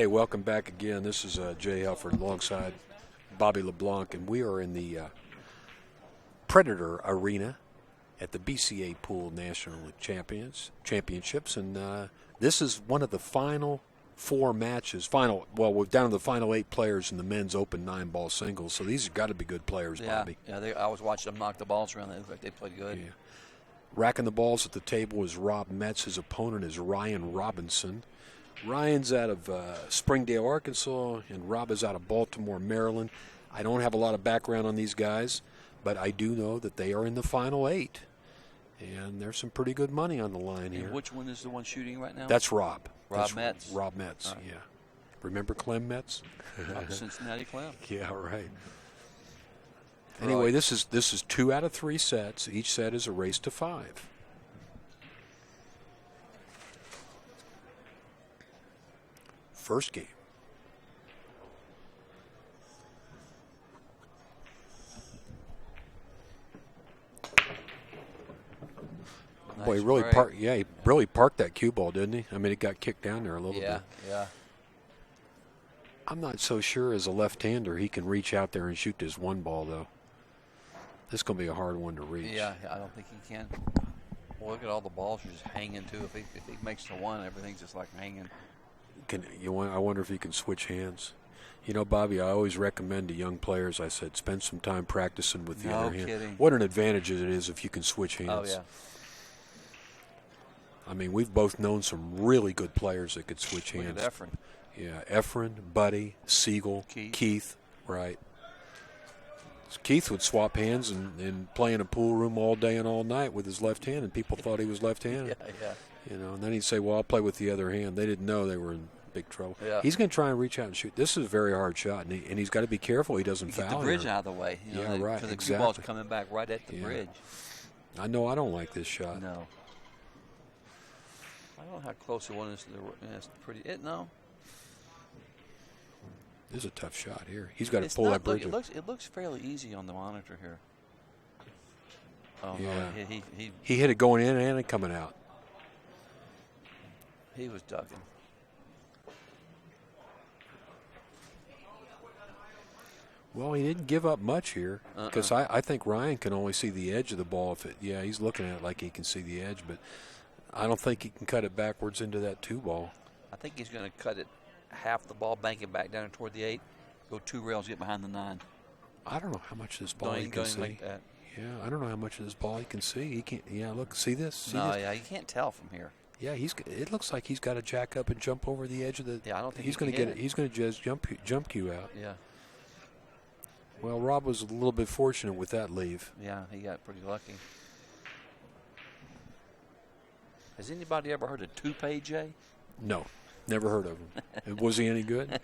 Hey, welcome back again. This is Jay Helford alongside Bobby LeBlanc, and we are in the Predator Arena at the BCAPL National Championships, and this is one of the final four matches. We're down to the final 8 players in the men's open 9-ball singles, so these have got to be good players, Bobby. Yeah. I was watching them knock the balls around. They played good. Yeah. Racking the balls at the table is Rob Metz. His opponent is Ryan Robinson. Ryan's out of Springdale, Arkansas, and Rob is out of Baltimore, Maryland. I don't have a lot of background on these guys, but I do know that they are in the final 8. And there's some pretty good money on the line here. Which one is the one shooting right now? That's Rob. Rob Metz? Rob Metz, right. Yeah. Remember Clem Metz? Cincinnati Clem. Yeah, right. Anyway, this is 2 out of 3 sets. Each set is a race to 5. First game. Nice. Boy, he really parked. Yeah, he really parked that cue ball, didn't he? I mean, it got kicked down there a little bit. Yeah. I'm not so sure as a left-hander he can reach out there and shoot this one ball, though. This is going to be a hard one to reach. Yeah, I don't think he can. Well, look at all the balls are just hanging, too. If he makes the one, everything's just like hanging. I wonder if he can switch hands. You know, Bobby, I always recommend to young players, I said, spend some time practicing with the other hand. No kidding. What an advantage it is if you can switch hands. Oh, yeah. I mean, we've both known some really good players that could switch hands. Look at Efren. Yeah, Efren, Buddy, Siegel, Keith, right. Keith would swap hands and play in a pool room all day and all night with his left hand, and people thought he was left-handed. Yeah. You know, and then he'd say, well, I'll play with the other hand. They didn't know they were in big trouble. Yeah. He's going to try and reach out and shoot. This is a very hard shot, and he's got to be careful he doesn't foul. Get the bridge out of the way. Yeah, right, Because the exactly. cue ball's coming back right at the bridge. I know I don't like this shot. No. I don't know how close the one is to the. It's pretty. No. This is a tough shot here. He's got to pull that bridge. It looks fairly easy on the monitor here. Oh yeah. No, he hit it going in and it coming out. He was ducking. Well, he didn't give up much here because I think Ryan can only see the edge of the ball. He's looking at it like he can see the edge, but I don't think he can cut it backwards into that 2-ball. I think he's going to cut it half the ball, bank it back down toward the 8, go 2 rails, get behind the 9. I don't know how much of this ball he can see. Like that. Yeah, I don't know how much of this ball he can see. He can't. Yeah, look, see this? See no, this? Yeah, you can't tell from here. Yeah, it looks like he's got to jack up and jump over the edge of the. Yeah, I don't think he's going to get it. He's going to just jump cue out. Yeah. Well, Rob was a little bit fortunate with that leave. Yeah, he got pretty lucky. Has anybody ever heard of Toupee, Jay? No, never heard of him. Was he any good?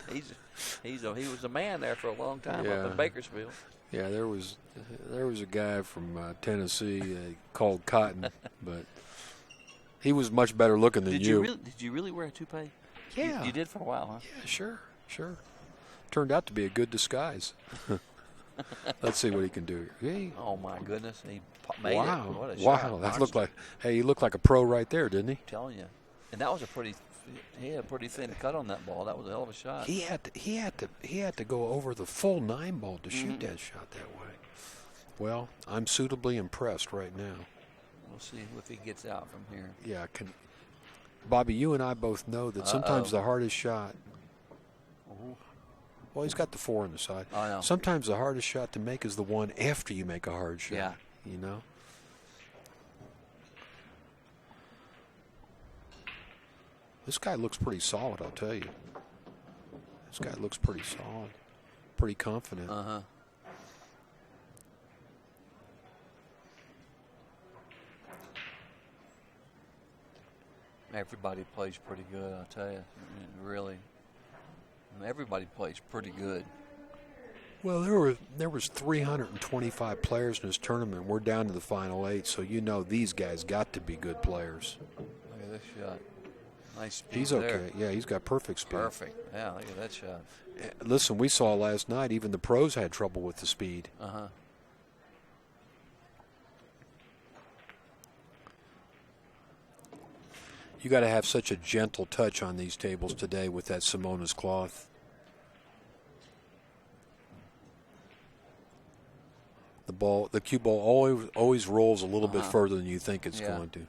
He was a man there for a long time up in Bakersfield. Yeah, there was a guy from Tennessee called Cotton, but he was much better looking than you. Did you really wear a toupee? Yeah. You did for a while, huh? Yeah, sure. Turned out to be a good disguise. Let's see what he can do here. Oh my goodness, he made it. What a wow, shot. that looked like. Hey, he looked like a pro right there, didn't he? I'm telling you, and that was he had a pretty thin cut on that ball. That was a hell of a shot. He had to go over the full 9-ball to shoot that shot that way. Well, I'm suitably impressed right now. We'll see if he gets out from here. Yeah, Bobby, you and I both know that sometimes the hardest shot. Well, he's got the 4 on the side. I know. Sometimes the hardest shot to make is the one after you make a hard shot. Yeah. You know? This guy looks pretty solid, I'll tell you. This guy looks pretty solid. Pretty confident. Uh-huh. Everybody plays pretty good, I'll tell you. I mean, really. Everybody plays pretty good. Well, there was 325 players in this tournament. We're down to the final 8, so you know these guys got to be good players. Look at this shot. Nice speed. He's okay. Yeah, he's got perfect speed. Perfect. Yeah, look at that shot. Listen, we saw last night even the pros had trouble with the speed. Uh-huh. You got to have such a gentle touch on these tables today with that Simona's cloth. The cue ball always rolls a little bit further than you think it's going to.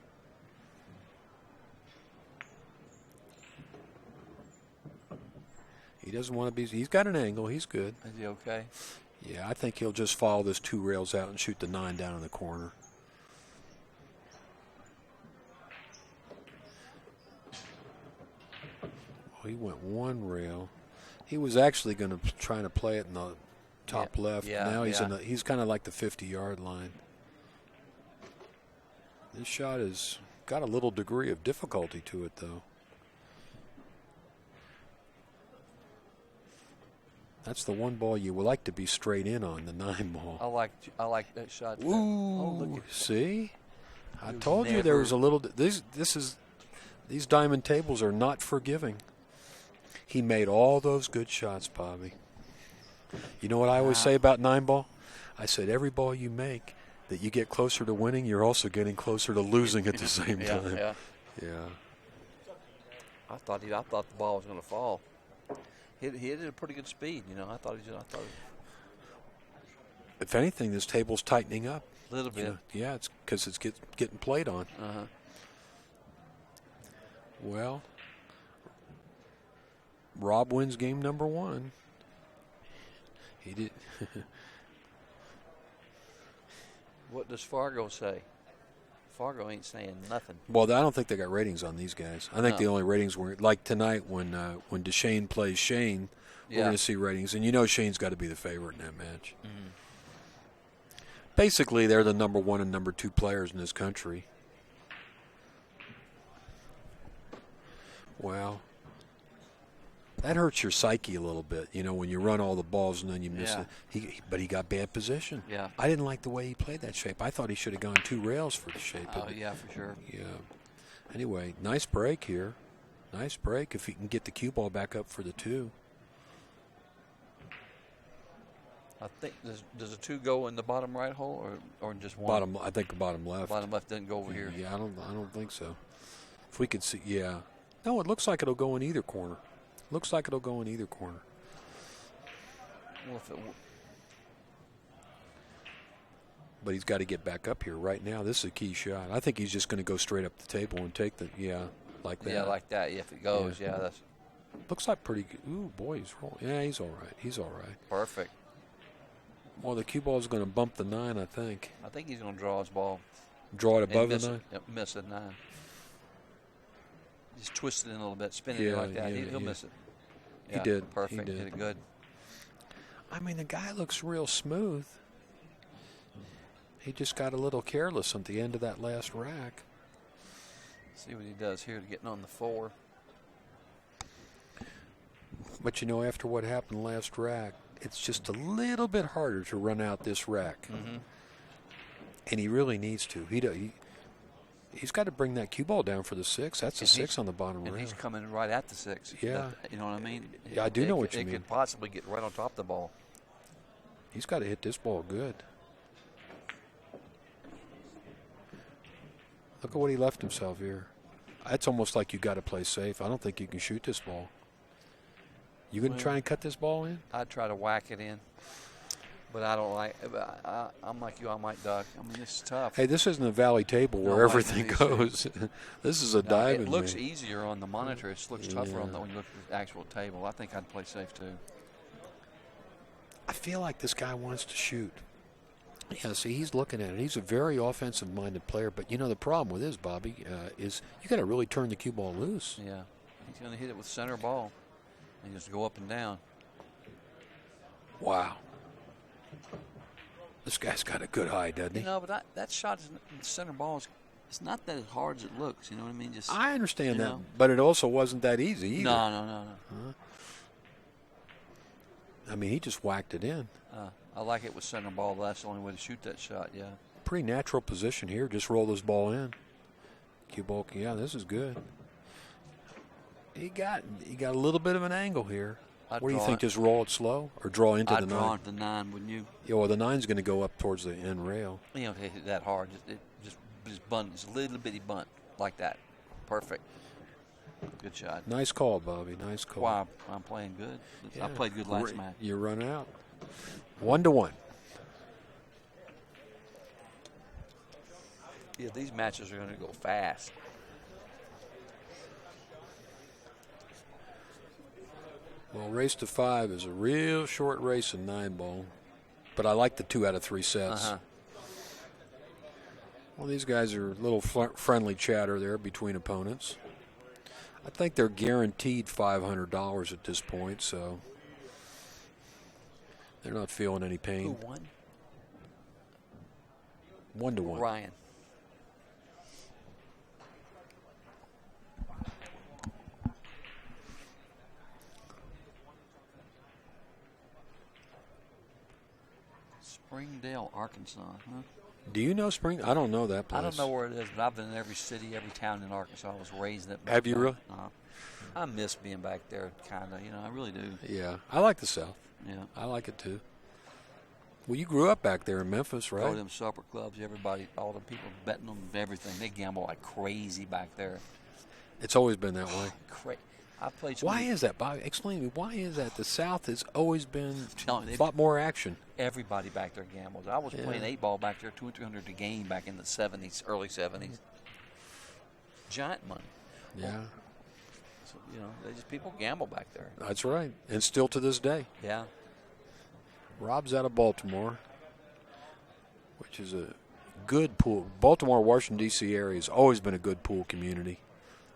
He doesn't want to be. He's got an angle. He's good. Is he okay? Yeah, I think he'll just follow those 2 rails out and shoot the 9 down in the corner. He went 1 rail. He was actually going to try to play it in the top left. Now he's kind of like the 50-yard line. This shot has got a little degree of difficulty to it, though. That's the one ball you would like to be straight in on, the 9 ball. I like that shot. Ooh, look at see? I told you there was a little. These diamond tables are not forgiving. He made all those good shots, Bobby. You know what I always say about 9 ball? I said every ball you make that you get closer to winning, you're also getting closer to losing at the same time. Yeah. I thought the ball was going to fall. He hit it at a pretty good speed, you know. I thought. If anything, this table's tightening up A little bit. Yeah, it's because it's getting played on. Well, Rob wins game number 1. He did. What does Fargo say? Fargo ain't saying nothing. Well, I don't think they got ratings on these guys. I think the only ratings were like tonight when DeShane plays Shane. We're going to see ratings, and you know Shane's got to be the favorite in that match. Basically, they're the number 1 and number 2 players in this country. Well, that hurts your psyche a little bit, you know, when you run all the balls and then you miss it. But he got bad position. Yeah. I didn't like the way he played that shape. I thought he should have gone 2 rails for the shape. Oh, yeah, for sure. Yeah. Anyway, nice break here. Nice break if he can get the cue ball back up for the 2. I think does a 2 go in the bottom right hole or just 1? I think the bottom left. Bottom left doesn't go over here. Yeah, I don't think so. If we could see, no, it looks like it'll go in either corner. Looks like it'll go in either corner. Well, but he's got to get back up here right now. This is a key shot. I think he's just going to go straight up the table and take the like that. Yeah, like that. Yeah, if it goes, that's. Looks like pretty good. Ooh, boy, he's rolling. Yeah, he's all right. He's all right. Perfect. Well, the cue ball is going to bump the 9, I think. I think he's going to draw his ball. Draw it above the 9? Yep, miss the 9. Just twist it in a little bit, spin it like that. He'll miss it. He did. Perfect. He did. Hit it good. I mean, the guy looks real smooth. He just got a little careless at the end of that last rack. See what he does here to getting on the 4. But, you know, after what happened last rack, it's just a little bit harder to run out this rack. And he really needs to. He's got to bring that cue ball down for the 6. That's a 6 on the bottom rail. And he's coming right at the 6. Yeah. You know what I mean? Yeah, I do know what you mean. It could possibly get right on top of the ball. He's got to hit this ball good. Look at what he left himself here. That's almost like you got to play safe. I don't think you can shoot this ball. You going to try and cut this ball in? I'd try to whack it in. But I don't like. I'm like you. I might duck. I mean, this is tough. Hey, this isn't a valley table where everything goes. This is a diamond. It looks easier on the monitor. It looks tougher on when you look at the actual table. I think I'd play safe too. I feel like this guy wants to shoot. Yeah, see, he's looking at it. He's a very offensive-minded player. But you know the problem with this, Bobby, is you got to really turn the cue ball loose. Yeah, he's going to hit it with center ball and just go up and down. Wow. This guy's got a good eye, doesn't he? You know, but that shot in the center ball it's not that hard as it looks. You know what I mean? Just I understand that, but it also wasn't that easy either. No. I mean, he just whacked it in. I like it with center ball. That's the only way to shoot that shot. Yeah. Pretty natural position here. Just roll this ball in. Cue ball. Yeah, this is good. He got a little bit of an angle here. What do you think? Just roll it slow or draw into the 9? I'd draw into the 9, wouldn't you? Yeah, well, the 9's going to go up towards the end rail. You know, hit it that hard. Just bunt. It's a little bitty bunt like that. Perfect. Good shot. Nice call, Bobby. Nice call. Wow, I'm playing good. Yeah. I played good last match. You run out. 1-1. Yeah, these matches are going to go fast. Well, race to 5 is a real short race in 9-ball, but I like the 2 out of 3 sets. Well, these guys are a little friendly chatter there between opponents. I think they're guaranteed $500 at this point, so they're not feeling any pain. Who won? 1-1. Ryan. Springdale, Arkansas, huh? Do you know Spring? I don't know that place. I don't know where it is, but I've been in every city, every town in Arkansas. I was raised in it. Have you really? I miss being back there, kind of. You know, I really do. Yeah, I like the South. Yeah, I like it too. Well, you grew up back there in Memphis, right? Go to them supper clubs. Everybody, all the people betting on everything. They gamble like crazy back there. It's always been that way. I played. Why is that, Bobby? Explain to me. Why is that? The South has always been a Telling you, lot more action. Everybody back there gambles. I was playing 8-ball back there, 200 and 300 a game back in the 70s, early 70s. Giant money. Yeah. Well, so, you know, people gamble back there. That's right. And still to this day. Yeah. Rob's out of Baltimore, which is a good pool. Baltimore, Washington, D.C. area has always been a good pool community.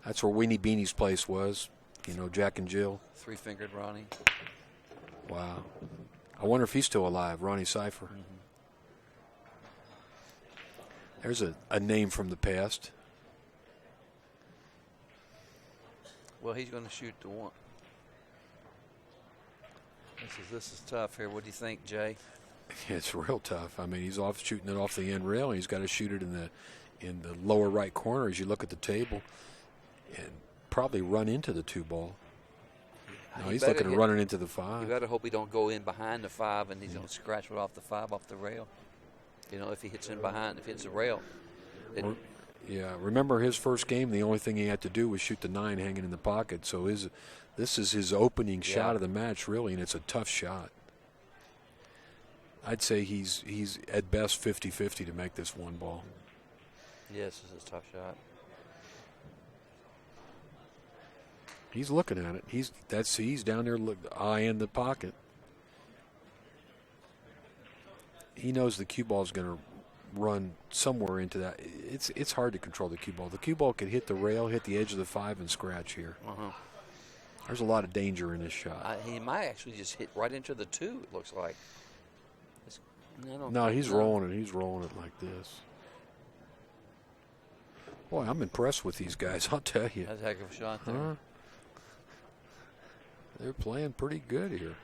That's where Weenie Beanie's place was. You know, Jack and Jill. Three-fingered Ronnie. Wow. I wonder if he's still alive, Ronnie Cypher. There's a name from the past. Well, he's going to shoot the one. This is tough here. What do you think, Jay? It's real tough. I mean, he's off shooting it off the end rail, and he's got to shoot it in the lower right corner as you look at the table, and probably run into the 2-ball. No, he's looking at running into the 5. You better hope he don't go in behind the 5 and he's going to scratch it off the 5 off the rail. You know, if he hits in behind, if he hits the rail. Yeah, remember his first game, the only thing he had to do was shoot the 9 hanging in the pocket. So this is his opening shot of the match, really, and it's a tough shot. I'd say he's at best 50-50 to make this 1-ball. Yes, this is a tough shot. He's looking at it. He's down there, eyeing the pocket. He knows the cue ball is going to run somewhere into that. It's hard to control the cue ball. The cue ball could hit the rail, hit the edge of the 5, and scratch here. There's a lot of danger in this shot. He might actually just hit right into the 2. It looks like. No, he's rolling it. He's rolling it like this. Boy, I'm impressed with these guys. I'll tell you. That's a heck of a shot there. They're playing pretty good here.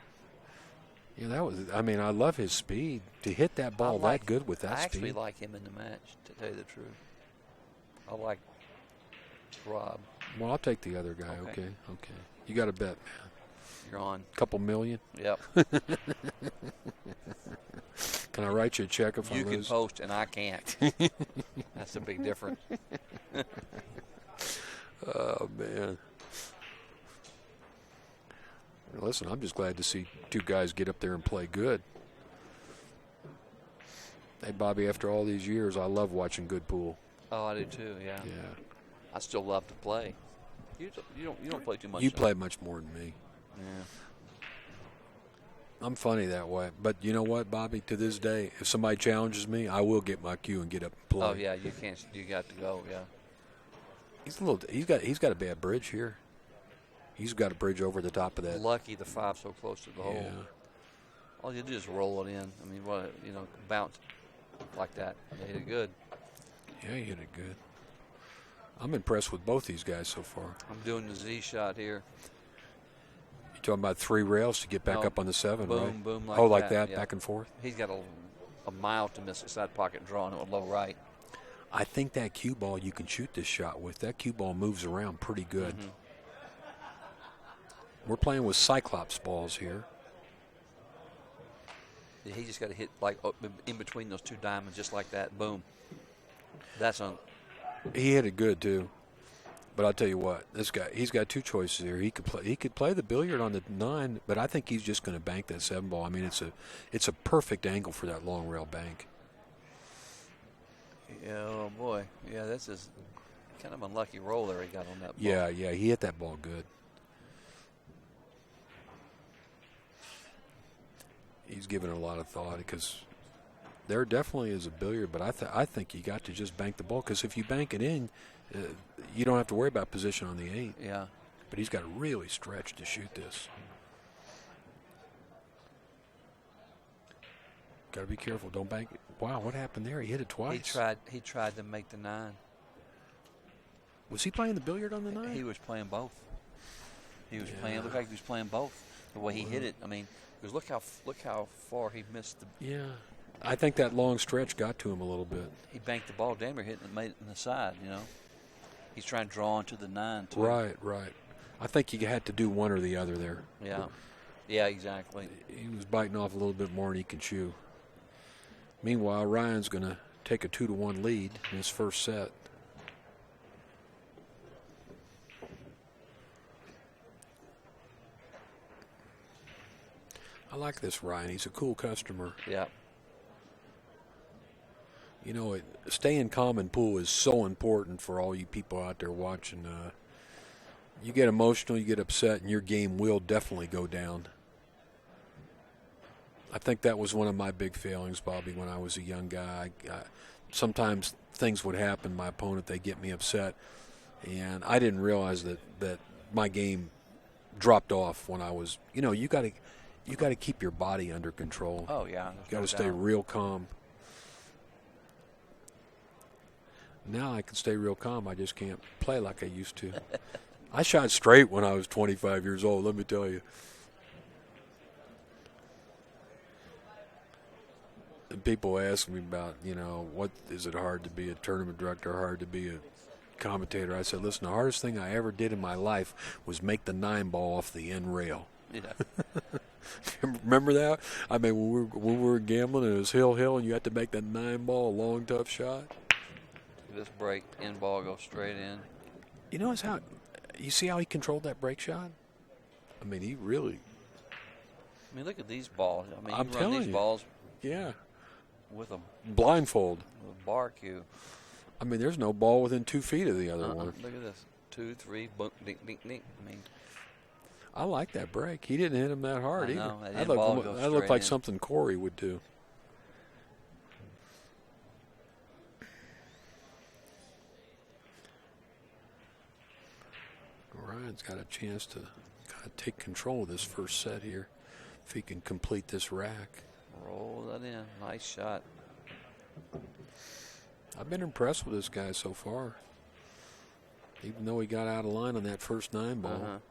Yeah, I love his speed. To hit that ball that good with that speed. I actually like him in the match, to tell you the truth. I like Rob. Well, I'll take the other guy, okay. You got to bet, man. You're on. Couple million? Yep. Can I write you a check if I lose? You can post and I can't. That's a big difference. Oh, man. Listen, I'm just glad to see 2 guys get up there and play good. Hey, Bobby, after all these years, I love watching good pool. Oh, I do too, yeah. I still love to play. You don't play too much. You play much more than me. Yeah. I'm funny that way. But you know what, Bobby? To this day, if somebody challenges me, I will get my cue and get up and play. Oh, yeah, you can't. You got to go, yeah. He's got a bad bridge here. He's got a bridge over the top of that. Lucky the 5 so close to the hole. All you do is roll it in. I mean, bounce like that. They hit it good. Yeah, he hit it good. I'm impressed with both these guys so far. I'm doing the Z shot here. You're talking about 3 rails to get back up on the 7, boom, right? Boom, like that, back and forth? He's got a mile to miss the side pocket drawing it with low right. I think that cue ball you can shoot this shot with. That cue ball moves around pretty good. We're playing with Cyclops balls here. Yeah, he just got to hit like in between those 2 diamonds just like that. Boom. That's on. He hit it good, too. But I'll tell you what, this guy, he's got two choices here. He could play the billiard on the 9, but I think he's just going to bank that 7 ball. I mean, it's a perfect angle for that long rail bank. Yeah, oh boy. Yeah, this is kind of unlucky roll there he got on that ball. Yeah, he hit that ball good. He's given it a lot of thought because there definitely is a billiard, but I think you got to just bank the ball because if you bank it in, you don't have to worry about position on the 8. Yeah. But he's got to really stretch to shoot this. Got to be careful. Don't bank it. Wow, what happened there? He hit it twice. He tried to make the 9. Was he playing the billiard on the 9? He was playing both. He was playing. It looked like he was playing both. The way he hit it. I mean, because look how far he missed the. Yeah, I think that long stretch got to him a little bit. He banked the ball, damn near hitting it, made it in the side. You know, he's trying to draw into the 9 too. Right. I think you had to do one or the other there. Yeah, exactly. He was biting off a little bit more than he could chew. Meanwhile, Ryan's going to take a 2-1 lead in his first set. I like this Ryan. He's a cool customer. Yeah. You know, staying calm in pool is so important for all you people out there watching. You get emotional, you get upset, and your game will definitely go down. I think that was one of my big failings, Bobby, when I was a young guy. Sometimes things would happen, my opponent, they get me upset, and I didn't realize that my game dropped off when I was, you got to keep your body under control. Oh, yeah. You got to stay real calm. Now I can stay real calm. I just can't play like I used to. I shot straight when I was 25 years old, let me tell you. And people ask me about, what is it hard to be a tournament director, hard to be a commentator? I said, listen, the hardest thing I ever did in my life was make the 9 ball off the end rail. Yeah. Remember that? I mean, when we were gambling and it was hill, and you had to make that 9 ball a long, tough shot. This break, end ball goes straight in. You see how he controlled that break shot? I mean, he really. I mean, look at these balls. I mean, I'm you run these balls. Yeah. With a blindfold. With a bar cue. I mean, there's no ball within 2 feet of the other one. Look at this. 2, 3, boom, dink, dink, dink. I mean, I like that break. He didn't hit him that hard either. That looked like something Corey would do. Ryan's got a chance to kind of take control of this first set here if he can complete this rack. Roll that in. Nice shot. I've been impressed with this guy so far, even though he got out of line on that first 9 ball.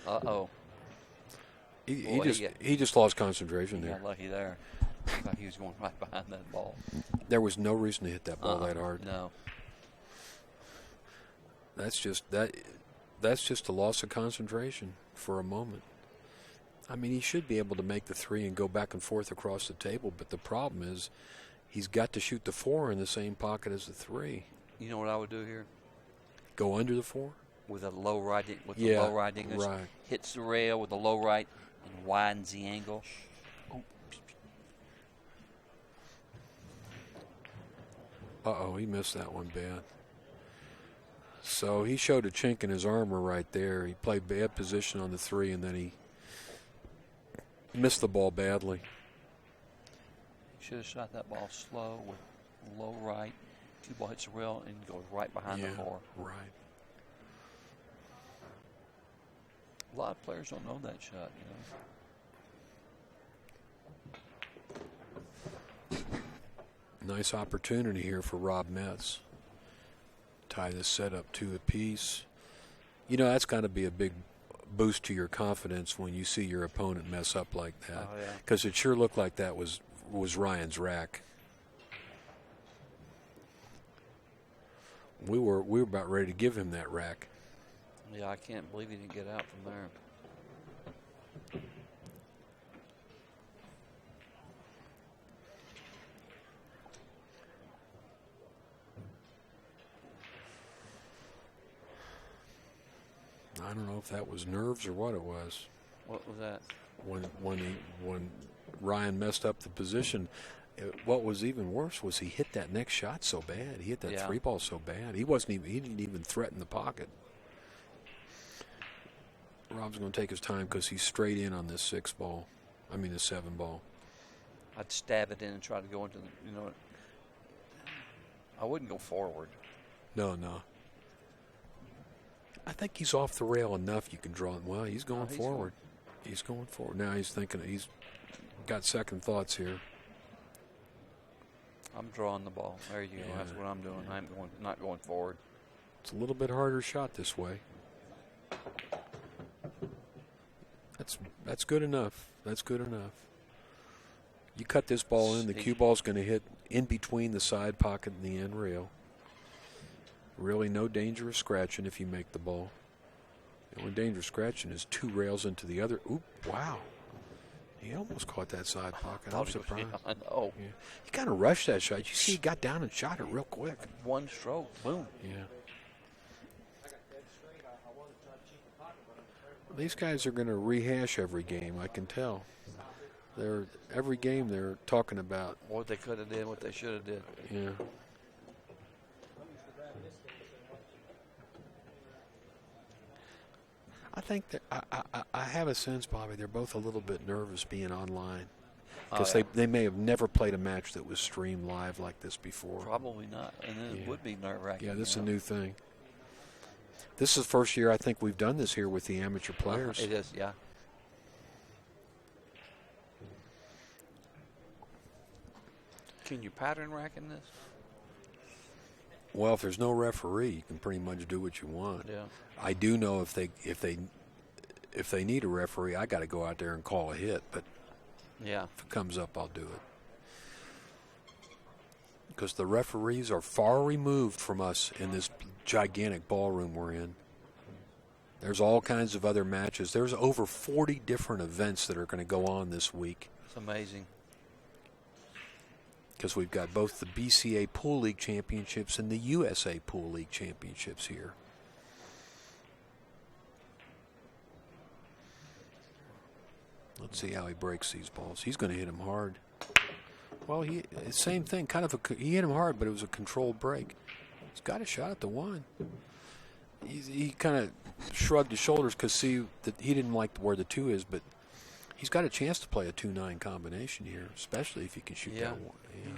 Uh-oh. He just lost concentration there. Got lucky there. Like he was going right behind that ball. There was no reason to hit that ball that hard. No. That's just a loss of concentration for a moment. I mean, he should be able to make the 3 and go back and forth across the table, but the problem is he's got to shoot the 4 in the same pocket as the 3. You know what I would do here? Go under the 4? With a low right, the low right English. Right. Hits the rail with the low right and widens the angle. Uh-oh, he missed that one bad. So he showed a chink in his armor right there. He played bad position on the 3, and then he missed the ball badly. He should have shot that ball slow with low right. Cue ball hits the rail and goes right behind the 4. Right. A lot of players don't know that shot, Nice opportunity here for Rob Metz. Tie this set up 2 apiece. That's got to be a big boost to your confidence when you see your opponent mess up like that. Because it sure looked like that was Ryan's rack. We were about ready to give him that rack. Yeah, I can't believe he didn't get out from there. if that was nerves or what it was. What was that? When Ryan messed up the position, what was even worse was he hit that next shot so bad. He hit that 3-ball so bad. He didn't even threaten the pocket. Rob's going to take his time because he's straight in on this 7-ball. I'd stab it in and try to go into the, I wouldn't go forward. No. I think he's off the rail enough you can draw him. Well, he's going forward. He's going forward. Now he's thinking, he's got second thoughts here. I'm drawing the ball. There you go. That's what I'm doing. I'm not going forward. It's a little bit harder shot this way. That's good enough. That's good enough. You cut this ball in, the cue ball's going to hit in between the side pocket and the end rail. Really no danger of scratching if you make the ball. The only danger of scratching is 2 rails into the other. Oop, wow. He almost caught that side pocket. I'm surprised. I know. Yeah. He kind of rushed that shot. You see he got down and shot it real quick. One stroke, boom. Yeah. These guys are going to rehash every game, I can tell. Every game they're talking about what they could have did, what they should have did. Yeah. I think that I have a sense, Bobby, they're both a little bit nervous being online because they may have never played a match that was streamed live like this before. Probably not, and then it would be nerve-wracking. Yeah, this is a new thing. This is the first year I think we've done this here with the amateur players. It is, yeah. Can you pattern rack in this? Well, if there's no referee, you can pretty much do what you want. Yeah. I do know if they need a referee, I got to go out there and call a hit. But yeah, if it comes up, I'll do it. Because the referees are far removed from us in this gigantic ballroom we're in. There's all kinds of other matches. There's over 40 different events that are going to go on this week. It's amazing. Because we've got both the BCA Pool League Championships and the USA Pool League Championships here. Let's see how he breaks these balls. He's going to hit him hard. Well, same thing. He hit him hard, but it was a controlled break. He's got a shot at the 1. He kind of shrugged his shoulders because he didn't like where the 2 is, but he's got a chance to play a 2-9 combination here, especially if he can shoot that 1. Yeah.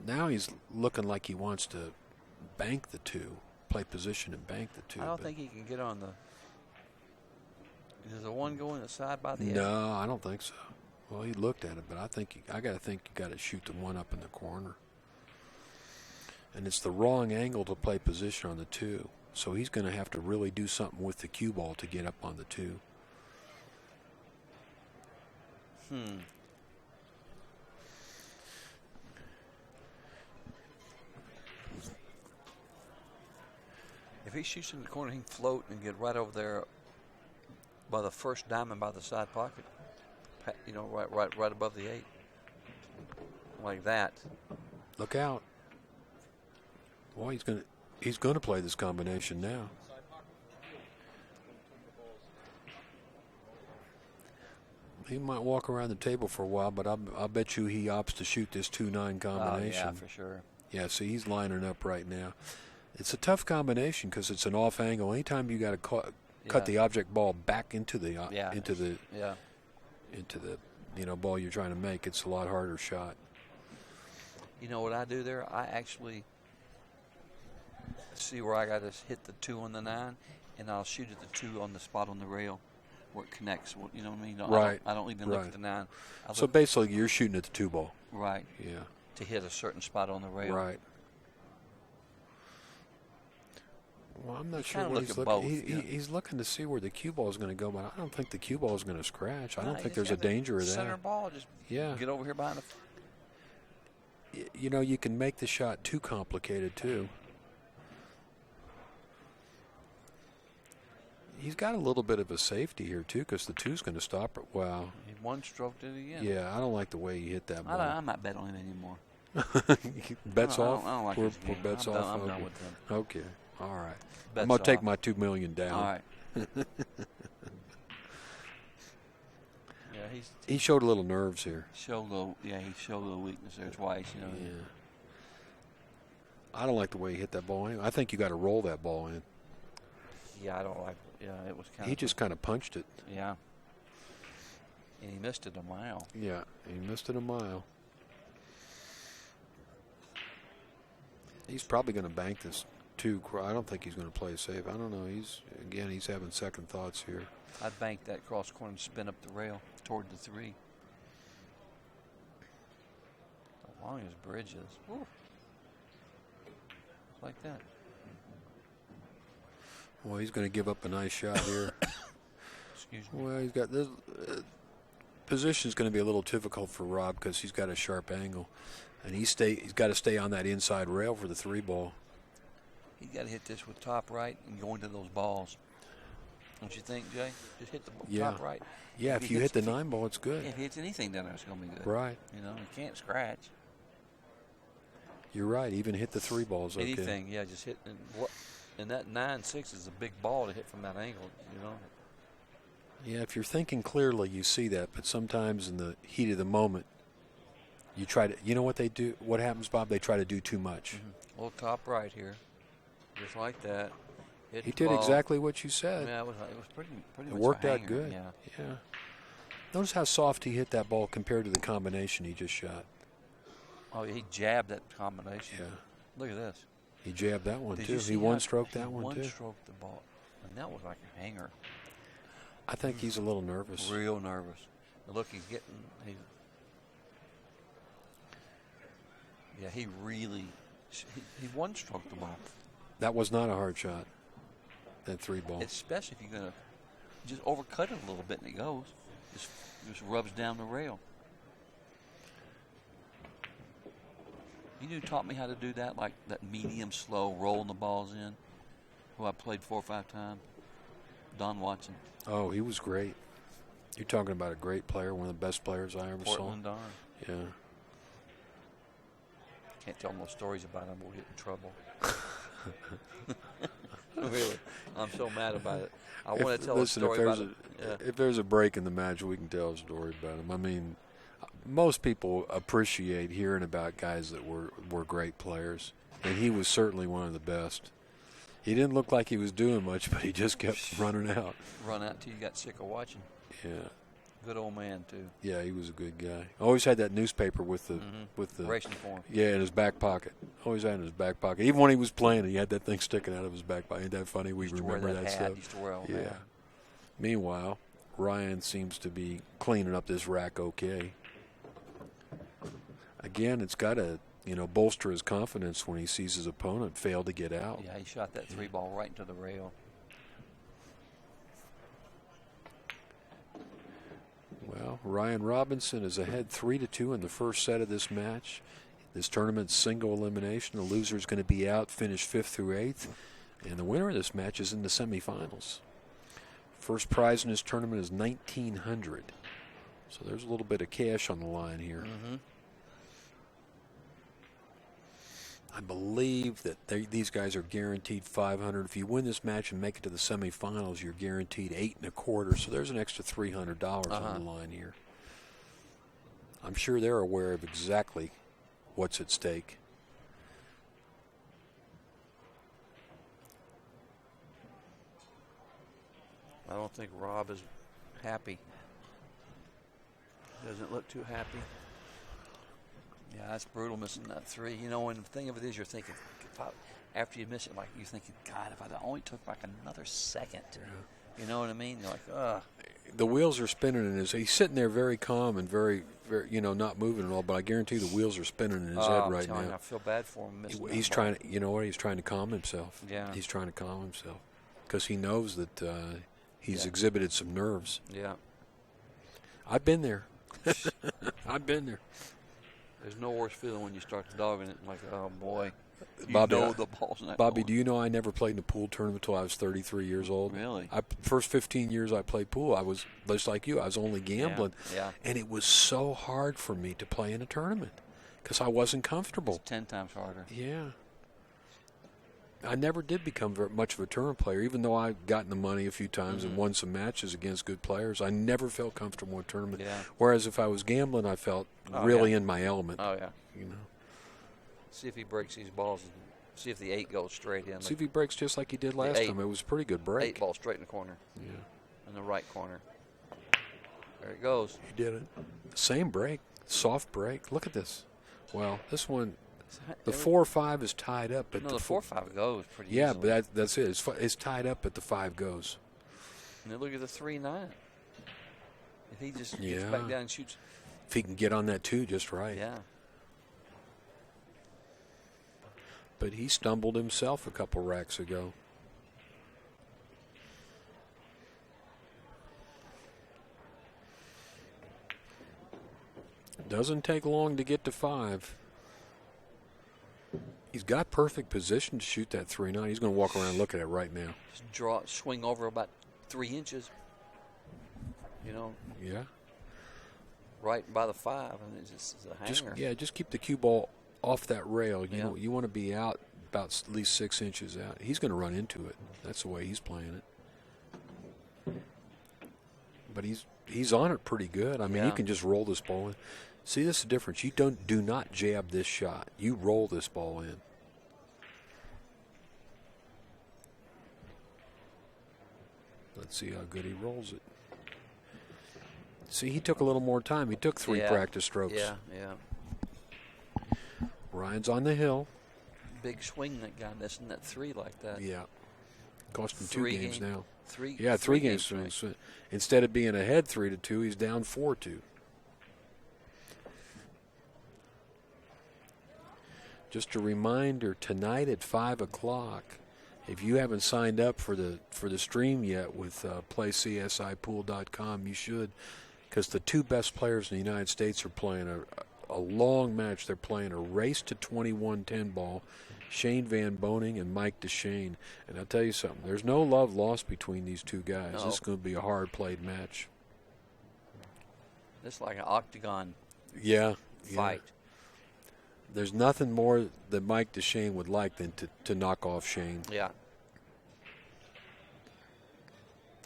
Now he's looking like he wants to bank the 2, play position and bank the 2. I don't think he can get on the. Does the 1 go in the side by the edge? No, I don't think so. Well, he looked at it, but I got to think you got to shoot the 1 up in the corner. And it's the wrong angle to play position on the 2. So he's going to have to really do something with the cue ball to get up on the 2. If he shoots in the corner, he can float and get right over there by the first diamond by the side pocket. Right above the 8. Like that. Look out. Boy, he's going to play this combination now. He might walk around the table for a while, but I'll bet you he opts to shoot this 2-9 combination. Yeah, for sure. Yeah, see, he's lining up right now. It's a tough combination because it's an off angle. Anytime you got to cut the object ball back into the ball you're trying to make, it's a lot harder shot. You know what I do there? I actually see where I got to hit the 2 on the 9, and I'll shoot at the 2 on the spot on the rail where it connects. You know what I mean? Right. I don't even look at the 9. So basically, you're shooting at the 2 ball. Right. Yeah. To hit a certain spot on the rail. Right. Well, I'm not sure what he's looking. He's looking to see where the cue ball is going to go, but I don't think the cue ball is going to scratch. I don't think there's a danger of that. Center ball, just get over here behind the. You can make the shot too complicated too. He's got a little bit of a safety here too, because the 2's going to stop it. Wow. He 1-stroked it again. Yeah, I don't like the way he hit that ball. I'm not betting on him anymore. Bets off. I don't like we're bets off. I'm done with him. Okay. All right. Bets I'm going to take off. my $2 million down. All right. Yeah, he showed a little nerves here. he showed a little weakness there twice. You know. Yeah. I don't like the way he hit that ball. Anyway. I think you got to roll that ball in. Yeah, I don't like. Yeah, it was kind of. He just kind of punched it. Yeah. And he missed it a mile. Yeah, he missed it a mile. He's probably going to bank this too. I don't think he's going to play safe. I don't know. He's having second thoughts here. I'd bank that cross corner and spin up the rail toward the 3. How long his bridge is. Ooh. Like that. Well, he's going to give up a nice shot here. Excuse me. Well, he's got this. Position's going to be a little difficult for Rob because he's got a sharp angle, and he's got to stay on that inside rail for the 3 ball. He's got to hit this with top right and go into those balls. Don't you think, Jay? Just hit the top right. Yeah, if you hit the 9 ball, it's good. If he hits anything down there, it's going to be good. Right. You know, he can't scratch. You're right. Even hit the 3 balls. Okay. Anything, yeah, just hit. And that 9-6 is a big ball to hit from that angle, you know. Yeah, if you're thinking clearly, you see that. But sometimes in the heat of the moment, you try to. You know what they do? What happens, Bob? They try to do too much. A little top right here, just like that. Hit He the did ball. exactly what you said. Yeah, it was pretty It much worked a out hanger, good. Yeah. Notice how soft he hit that ball compared to the combination he just shot. Oh, he jabbed that combination. Yeah. Look at this. He jabbed that one, Did too. you see He how one-stroked that one, too. One-stroked the ball. And that was like a hanger. I think he's a little nervous. Real nervous. Look, he's getting. He really. He one-stroked the ball. That was not a hard shot, that 3 ball. Especially if you're going to just overcut it a little bit and it goes. Just rubs down the rail. You knew taught me how to do that, like that medium slow, rolling the balls in, who I played 4 or 5 times. Don Watson. Oh, he was great. You're talking about a great player, one of the best players I ever Portland saw. Don. Yeah. Can't tell no stories about him. We'll get in trouble. Really. I'm so mad about it. I want to tell a story about it. Yeah. If there's a break in the match, we can tell a story about him. I mean, most people appreciate hearing about guys that were great players, and he was certainly one of the best. He didn't look like he was doing much, but he just kept running out. Run out till you got sick of watching. Yeah. Good old man, too. Yeah, he was a good guy. Always had that newspaper with the racing form. Yeah, in his back pocket. Always had it in his back pocket. Even when he was playing, he had that thing sticking out of his back pocket. Ain't that funny? We remember that stuff. Used to wear all Yeah. that. Meanwhile, Ryan seems to be cleaning up this rack okay. Again, it's got to bolster his confidence when he sees his opponent fail to get out. Yeah, he shot that 3 ball right into the rail. Well, Ryan Robinson is ahead 3-2 in the first set of this match. This tournament's single elimination. The loser is going to be out, finish 5th through 8th. And the winner of this match is in the semifinals. First prize in this tournament is $1,900. So there's a little bit of cash on the line here. I believe that these guys are guaranteed $500. If you win this match and make it to the semifinals, you're guaranteed $825. So there's an extra $300 on the line here. I'm sure they're aware of exactly what's at stake. I don't think Rob is happy. Doesn't look too happy. Yeah, that's brutal missing that 3. And the thing of it is, you're thinking, after you miss it, like you're thinking, God, if I only took like another second. You know what I mean? You're like, ugh. The wheels are spinning in his. He's sitting there very calm and very, not moving at all. But I guarantee the wheels are spinning in his head right now. I feel bad for him. He's trying to. You know what? He's trying to calm himself. Yeah. He's trying to calm himself because he knows that he's exhibited some nerves. Yeah. I've been there. I've been there. There's no worse feeling when you start dogging it. Like, oh boy. Bobby, the ball's not Bobby, going. do you know I never played in a pool tournament until I was 33 years old? Really? First 15 years I played pool, I was just like you. I was only gambling. Yeah. And it was so hard for me to play in a tournament because I wasn't comfortable. It's 10 times harder. Yeah. I never did become very much of a tournament player, even though I've gotten the money a few times and won some matches against good players. I never felt comfortable in a tournament. Yeah. Whereas if I was gambling, I felt really in my element. Oh, yeah. You know. See if he breaks these balls. And see if the 8 goes straight in. See if he breaks just like he did last time. It was a pretty good break. 8 ball straight in the corner. Yeah. In the right corner. There it goes. He did it. Same break. Soft break. Look at this. Well, this one, the 4-5 is tied up. But no, the 4-5 goes pretty yeah, easily. but that's it. It's tied up, but the 5 goes. And then look at the 3-9. If he just gets back down and shoots. If he can get on that 2 just right. Yeah. But he stumbled himself a couple racks ago. Doesn't take long to get to 5. He's got perfect position to shoot that 3-9. He's going to walk around and look at it right now. Just swing over about 3 inches. You know. Yeah. Right by the 5, and it's just a hanger. Just keep the cue ball off that rail. You want to be out about at least 6 inches out. He's going to run into it. That's the way he's playing it. But he's on it pretty good. I mean, he can just roll this ball in. See, this is the difference. You do not jab this shot. You roll this ball in. Let's see how good he rolls it. See, he took a little more time. He took 3 practice strokes. Yeah. Ryan's on the hill. Big swing that guy missing that 3 like that. Yeah. Cost him 2 games now. 3 games. swing. Instead of being ahead 3-2, he's down 4-2. Just a reminder, tonight at 5 o'clock, if you haven't signed up for the stream yet with PlayCSIPool.com, you should, because the 2 best players in the United States are playing a long match. They're playing a race to 21 10 ball. Shane Van Boning and Mike DeShane. And I'll tell you something, there's no love lost between these 2 guys. No. This is going to be a hard-played match. It's like an octagon fight. Yeah. There's nothing more that Mike DeShane would like than to knock off Shane. Yeah.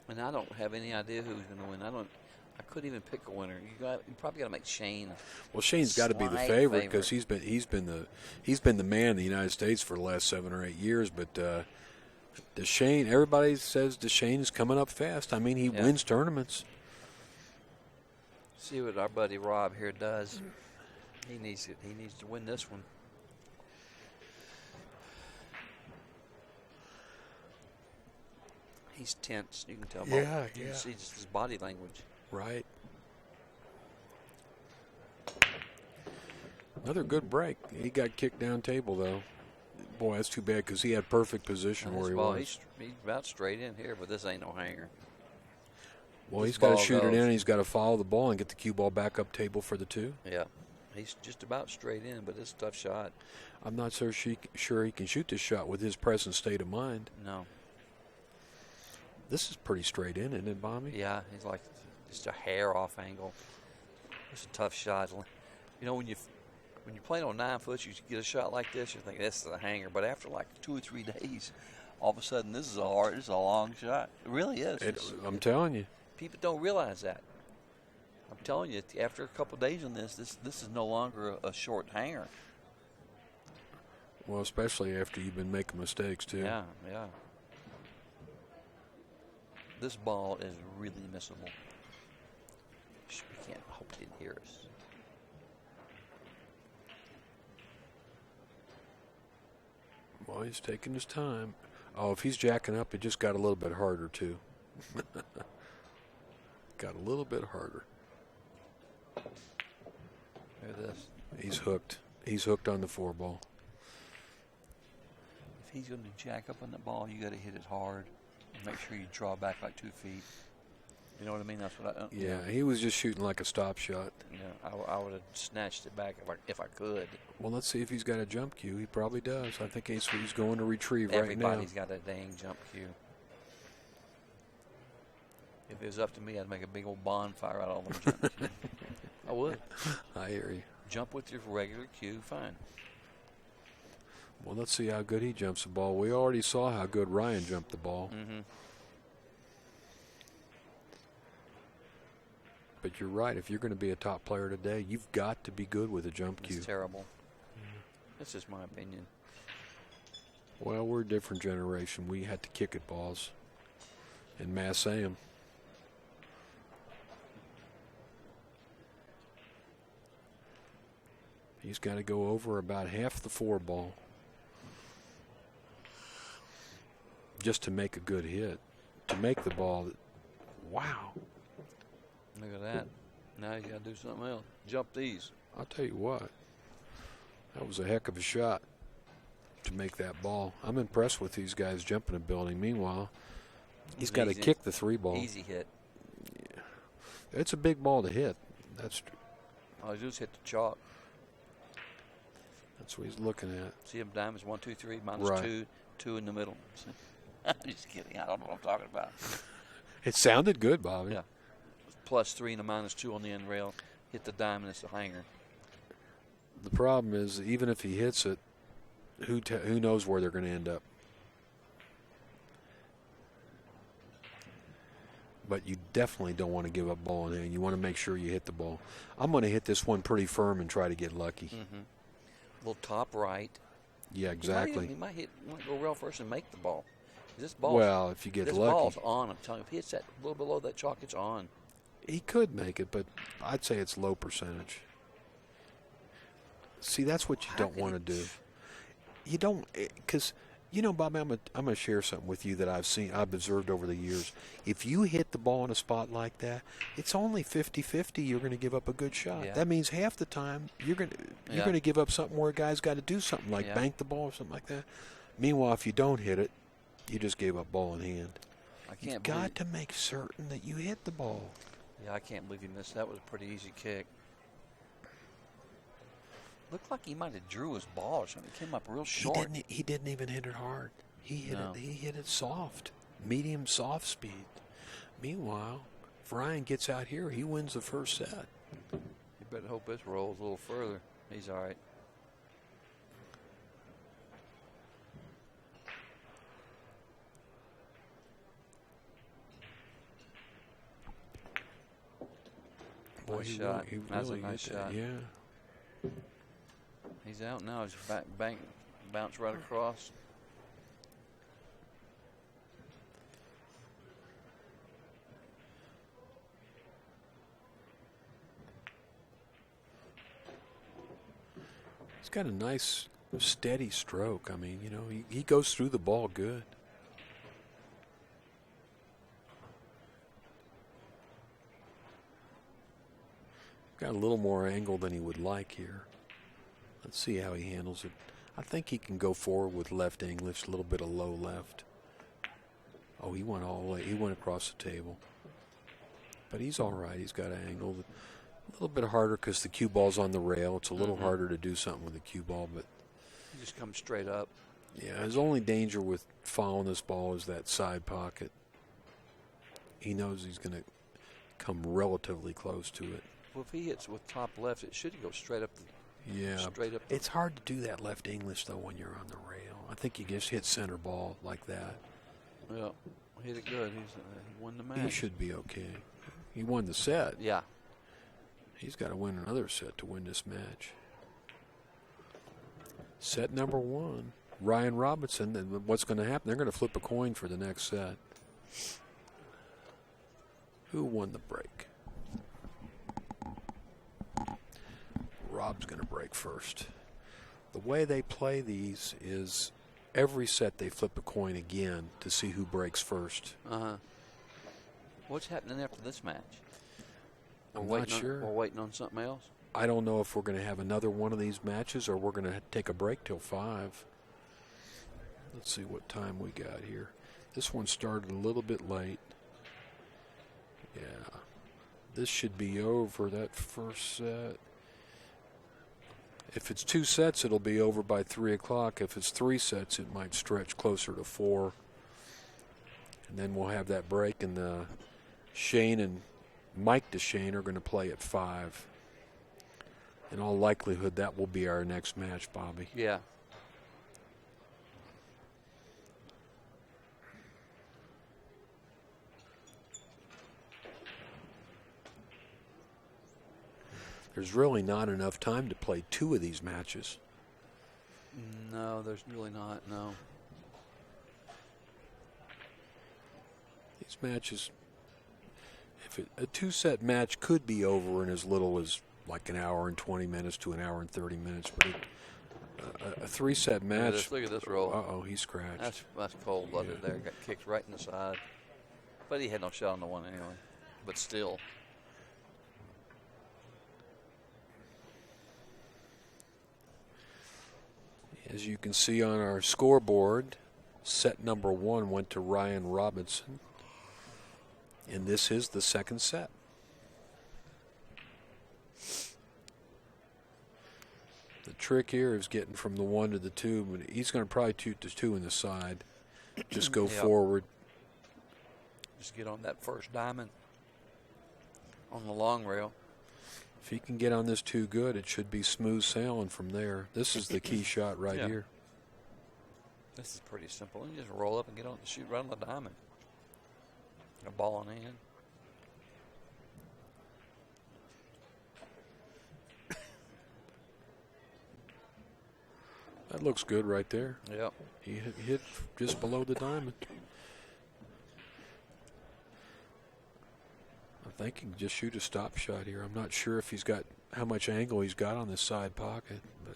And I don't have any idea who's going to win. I couldn't even pick a winner. You probably got to make Shane. Well, Shane's got to be the favorite because he's been the man in the United States for the last 7 or 8 years. But DeShane, everybody says DeShane is coming up fast. I mean, he wins tournaments. See what our buddy Rob here does. He needs to win this one. He's tense. You can tell. You can see just his body language. Right. Another good break. He got kicked down table, though. Boy, that's too bad because he had perfect position where he was. He's about straight in here, but this ain't no hanger. Well, he's got to shoot it in. He's got to follow the ball and get the cue ball back up table for the 2. Yeah. He's just about straight in, but it's a tough shot. I'm not so sure he can shoot this shot with his present state of mind. No. This is pretty straight in, isn't it, Bobby? Yeah, he's like just a hair off angle. It's a tough shot. You know, when you're playing on 9 foot, you get a shot like this, you think this is a hanger. But after like 2 or 3 days, all of a sudden this is a long shot. It really is. I'm telling you. People don't realize that. I'm telling you, after a couple of days on this is no longer a short hanger. Well, especially after you've been making mistakes, too. Yeah. This ball is really missable. I hope he didn't hear us. Well, he's taking his time. Oh, if he's jacking up, it just got a little bit harder, too. Got a little bit harder. Look at this. He's hooked. He's hooked on the 4 ball. If he's going to jack up on the ball, you got to hit it hard. And make sure you draw back like 2 feet. You know what I mean? That's what I. Yeah, he was just shooting like a stop shot. Yeah, I would have snatched it back if I could. Well, let's see if he's got a jump cue. He probably does. I think he's going to retrieve right now. Everybody's got a dang jump cue. If it was up to me, I'd make a big old bonfire out of all them jump cues. I would. I hear you. Jump with your regular cue, fine. Well, let's see how good he jumps the ball. We already saw how good Ryan jumped the ball. Mm-hmm. But you're right. If you're going to be a top player today, you've got to be good with a jump cue. It's terrible. That's just my opinion. Well, we're a different generation. We had to kick at balls and mass them. He's got to go over about half the 4 ball just to make a good hit. To make the ball, wow. Look at that. Now you got to do something else. Jump these. I'll tell you what, that was a heck of a shot to make that ball. I'm impressed with these guys jumping a building. Meanwhile, he's got to kick the 3 ball. Easy hit. Yeah. It's a big ball to hit. That's true. All he do is hit the chalk. That's what he's looking at. See him diamonds 1, 2, 3, minus Right. 2, 2 in the middle. I'm just kidding. I don't know what I'm talking about. It sounded good, Bobby. Yeah. Plus 3 and a minus 2 on the end rail. Hit the diamond. It's a hanger. The problem is, even if he hits it, who knows where they're going to end up. But you definitely don't want to give up ball in hand. You want to make sure you hit the ball. I'm going to hit this one pretty firm and try to get lucky. Mm-hmm. A little top right. Yeah, exactly. He might go rail first and make the ball. This ball. Well, if you get this lucky. ball's on. I'm telling you, if he hits that a little below that chalk, it's on. He could make it, but I'd say it's low percentage. See, that's what you don't want to do. You don't, because, you know, Bobby, I'm going to share something with you that I've observed over the years. If you hit the ball in a spot like that, it's only 50-50 you're going to give up a good shot. Yeah. That means half the time you're going to give up something where a guy's got to do something like bank the ball or something like that. Meanwhile, if you don't hit it, you just gave up ball in hand. You've got to make certain that you hit the ball. Yeah, I can't believe he missed. That was a pretty easy kick. Looked like he might have drew his ball or something. It came up real short. He didn't even hit it hard. He hit it soft, medium soft speed. Meanwhile, if Ryan gets out here, he wins the first set. You better hope this rolls a little further. He's all right. Boy, Nice shot. He That's really a nice hit that. shot. Yeah. He's out now. He's bounce right across. He's got a nice, steady stroke. I mean, you know, he goes through the ball good. Got a little more angle than he would like here. Let's see how he handles it. I think he can go forward with left English, a little bit of low left. Oh, he went all the way. He went across the table. But he's all right. He's got an angle. A little bit harder because the cue ball's on the rail. It's a little harder to do something with the cue ball, but He just comes straight up. yeah, his only danger with following this ball is that side pocket. He knows he's going to come relatively close to it. Well, if he hits with top left, it should go straight up. Straight up. It's hard to do that left English, though, when you're on the rail. I think you just hit center ball like that. Yeah, hit it good. He won the match. He should be okay. He won the set. Yeah. He's got to win another set to win this match. Set number 1. Ryan Robinson. And what's going to happen? They're going to flip a coin for the next set. Who won the break? Rob's going to break first. The way they play these is every set they flip a coin again to see who breaks first. Uh-huh. What's happening after this match? I'm not sure. We're waiting on something else? I don't know if we're going to have another one of these matches or we're going to take a break till 5. Let's see what time we got here. This one started a little bit late. Yeah. This should be over, that first set. If it's 2 sets, it'll be over by 3 o'clock. If it's 3 sets, it might stretch closer to 4. And then we'll have that break, and Shane and Mike DeShane are going to play at 5. In all likelihood, that will be our next match, Bobby. Yeah. There's really not enough time to play 2 of these matches. No, there's really not, no. These matches, a 2-set match could be over in as little as like an hour and 20 minutes to an hour and 30 minutes, but a 3-set match. Look at this roll. Uh-oh, he scratched. That's cold-blooded there. Got kicked right in the side. But he had no shot on the one anyway. But still. As you can see on our scoreboard, set number 1 went to Ryan Robinson. And this is the second set. The trick here is getting from the 1 to the 2, but he's going to probably shoot the 2 in the side. Just go forward. Just get on that first diamond on the long rail. If he can get on this 2 good, it should be smooth sailing from there. This is the key shot right here. This is pretty simple. You just roll up and get on the shoot right on the diamond. A ball in hand. That looks good right there. Yep. He hit just below the diamond. I think he can just shoot a stop shot here. I'm not sure if he's got how much angle he's got on this side pocket, but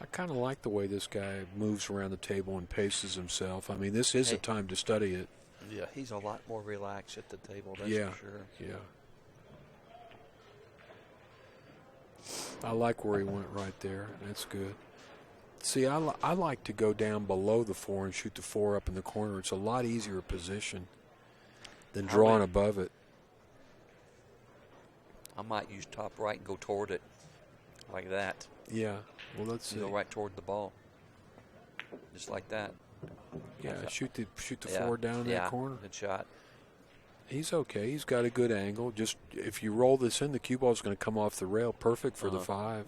I kind of like the way this guy moves around the table and paces himself. I mean, this is a time to study it. Yeah, he's a lot more relaxed at the table, that's for sure. Yeah. I like where he went right there. That's good. See, I like to go down below the 4 and shoot the 4 up in the corner. It's a lot easier position than drawing above it. I might use top right and go toward it like that. Yeah. Well, let's see. Go right toward the ball. Just like that. Yeah, shoot the 4 down in that corner. Good shot. He's okay. He's got a good angle. Just if you roll this in, the cue ball is going to come off the rail. Perfect for the 5.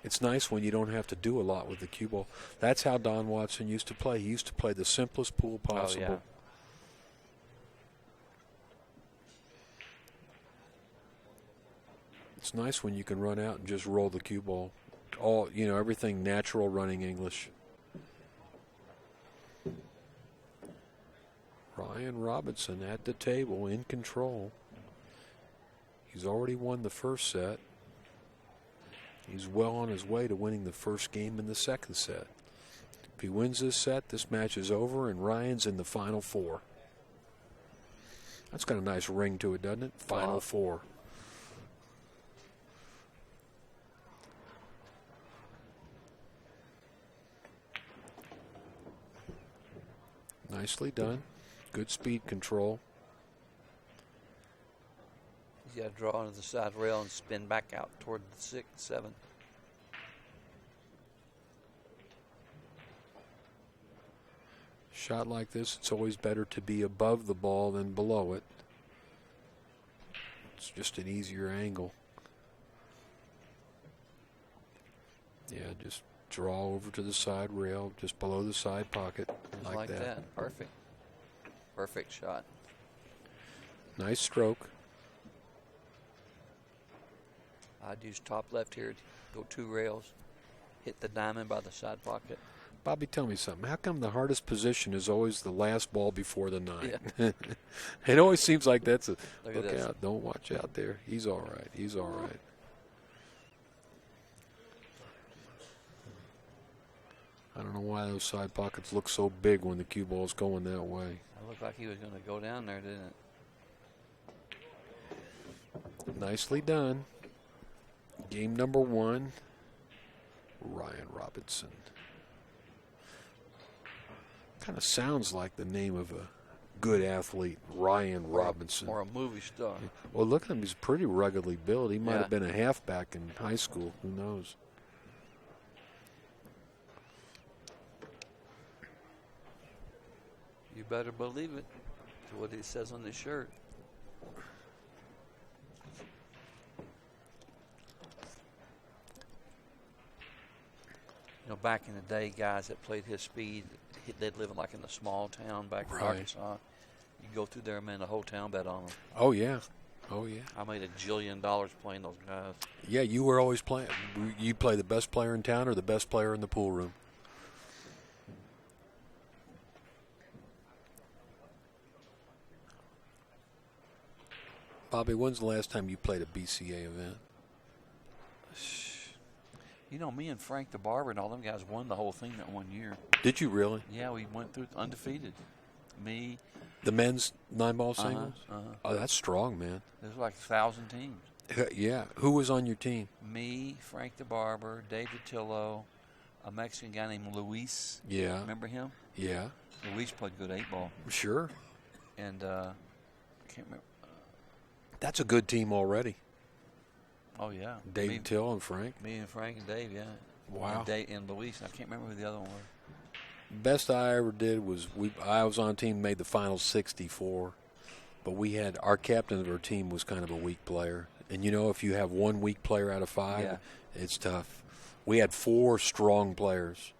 It's nice when you don't have to do a lot with the cue ball. That's how Don Watson used to play. He used to play the simplest pool possible. Oh, yeah. It's nice when you can run out and just roll the cue ball. Everything natural running English. Ryan Robinson at the table in control. He's already won the first set. He's well on his way to winning the first game in the second set. If he wins this set, this match is over and Ryan's in the final 4. That's got a nice ring to it, doesn't it? Final 4. Nicely done. Good speed control. You got to draw onto the side rail and spin back out toward the 6, 7. Shot like this, it's always better to be above the ball than below it. It's just an easier angle. Yeah, just draw over to the side rail, just below the side pocket. Just like that. Perfect. Perfect shot. Nice stroke. I'd use top left here, go 2 rails, hit the diamond by the side pocket. Bobby, tell me something. How come the hardest position is always the last ball before the 9? Yeah. It always seems like that's a look out. Don't watch out there. He's all right. He's all right. I don't know why those side pockets look so big when the cue ball's going that way. It looked like he was going to go down there, didn't it? Nicely done. Game number 1, Ryan Robinson. Kind of sounds like the name of a good athlete, Ryan Robinson. Or a movie star. Well, look at him. He's pretty ruggedly built. He might have been a halfback in high school. Who knows? You better believe it. That's what it says on his shirt. back in the day, guys that played his speed, they'd live like in a small town back in Right. Arkansas. You go through there, man, the whole town bet on them. Oh, yeah. Oh, yeah. I made $1 jillion playing those guys. Yeah, you were always playing. You play the best player in town or the best player in the pool room. Bobby, when's the last time you played a BCA event? Me and Frank the Barber and all them guys won the whole thing that one year. Did you really? Yeah, we went through undefeated. Me. The men's 9-ball singles? Uh-huh. Oh, that's strong, man. There's like 1,000 teams. Yeah. Who was on your team? Me, Frank the Barber, David Tillo, a Mexican guy named Luis. Yeah. Remember him? Yeah. Luis played good 8-ball. Sure. And I can't remember. That's a good team already. Oh, yeah. David Till and Frank. Me and Frank and Dave, yeah. Wow. And Luis. I can't remember who the other one was. Best I ever did was I was on a team made the final 64, but our captain of our team was kind of a weak player. And if you have one weak player out of 5, it's tough. We had 4 strong players.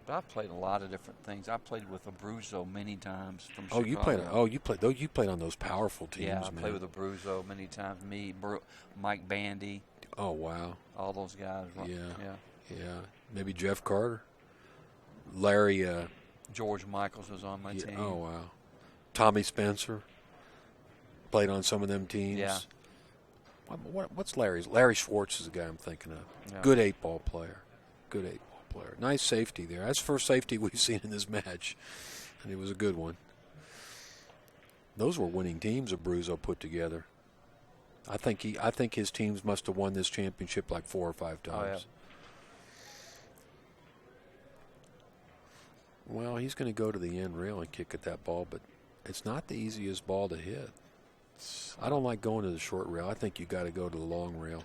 But I've played a lot of different things. I played with Abruzzo many times from Oh, Chicago. you played on those powerful teams, yeah, I man. played with Abruzzo many times. Me, Mike Bandy. Oh, wow. All those guys. Yeah. Maybe Jeff Carter. Larry. George Michaels was on my team. Oh, wow. Tommy Spencer played on some of them teams. Yeah. What's Larry's? Larry Schwartz is the guy I'm thinking of. Yeah. Good 8-ball player. Good 8-ball player. Nice safety there. That's the first safety we've seen in this match, and it was a good one. Those were winning teams Abruzzo put together. I think his teams must have won this championship like 4 or 5 times. Oh, yeah. Well, he's going to go to the end rail and kick at that ball, but it's not the easiest ball to hit. I don't like going to the short rail. I think you got to go to the long rail.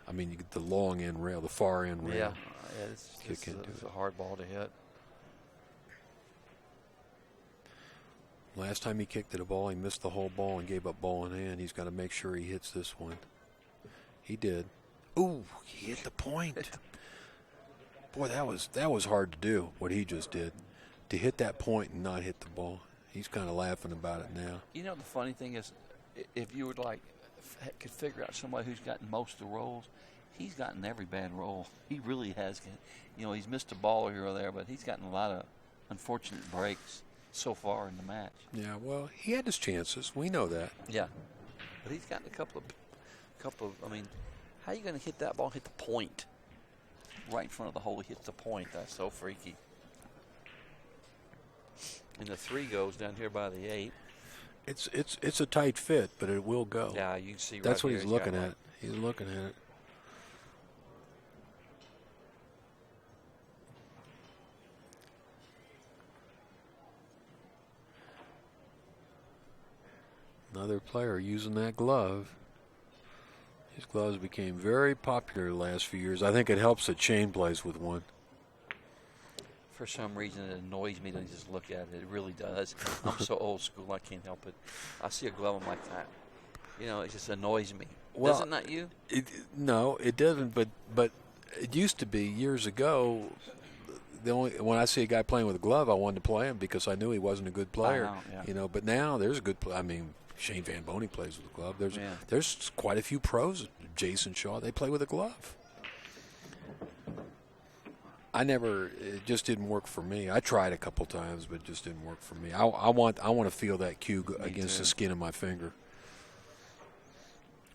I mean, you get the long end rail, the far end rail. Yeah, it's a hard ball to hit. Last time he kicked at a ball, he missed the whole ball and gave up ball in hand. He's got to make sure he hits this one. He did. Ooh, he hit the point. Boy, that was hard to do, what he just did. To hit that point and not hit the ball. He's kind of laughing about it now. The funny thing is, if you would could figure out somebody who's gotten most of the rolls, he's gotten every bad roll. He really has. He's missed a ball here or there, but he's gotten a lot of unfortunate breaks so far in the match. Yeah, well, he had his chances. We know that. Yeah, but he's gotten a couple of. I mean, how are you going to hit that ball? Hit the point right in front of the hole. He hits the point. That's so freaky. And the 3 goes down here by the 8. It's a tight fit, but it will go. Yeah, you can see. That's right what here, he's looking at. He's looking at it. Another player using that glove. His gloves became very popular the last few years. I think it helps that Shane plays with one. For some reason, it annoys me to just look at it. It really does. I'm so old school, I can't help it. I see a glove, I'm like that. It just annoys me. Well, does it not you? No, it doesn't. But it used to be years ago. When I see a guy playing with a glove, I wanted to play him because I knew he wasn't a good player. Yeah. But now there's a good player. I mean, Shane Van Boney plays with a glove. There's quite a few pros. Jason Shaw, they play with a glove. It just didn't work for me. I tried a couple times, but it just didn't work for me. I want to feel that cue against the skin of my finger.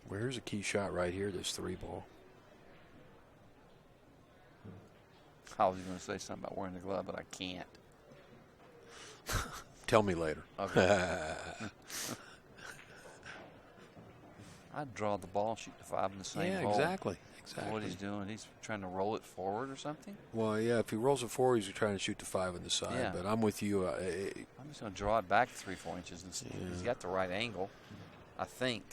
Well, here's a key shot right here, this 3-ball. I was going to say something about wearing the glove, but I can't. Tell me later. Okay. I'd draw the ball, shoot the 5 in the same hole. Exactly. What he's doing, he's trying to roll it forward or something? Well, yeah, if he rolls it forward, he's trying to shoot the 5 in the side. Yeah. But I'm with you. I'm just going to draw it back 3-4 inches and see. Yeah. He's got the right angle, I think.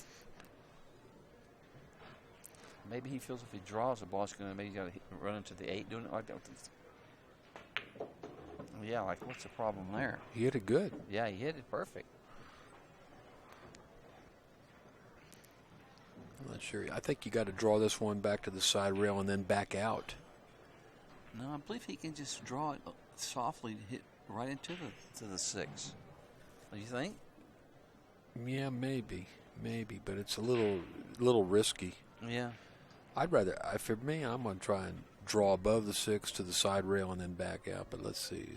Maybe he feels if he draws the ball, it's going to maybe got to run into the 8, doing it like that. Yeah, what's the problem there? He hit it good. Yeah, he hit it perfect. I'm not sure. I think you got to draw this one back to the side rail and then back out. No, I believe he can just draw it softly, hit right into the 6. Do you think? Yeah, maybe, but it's a little risky. Yeah. I'd rather, for me, I'm going to try and draw above the 6 to the side rail and then back out. But let's see.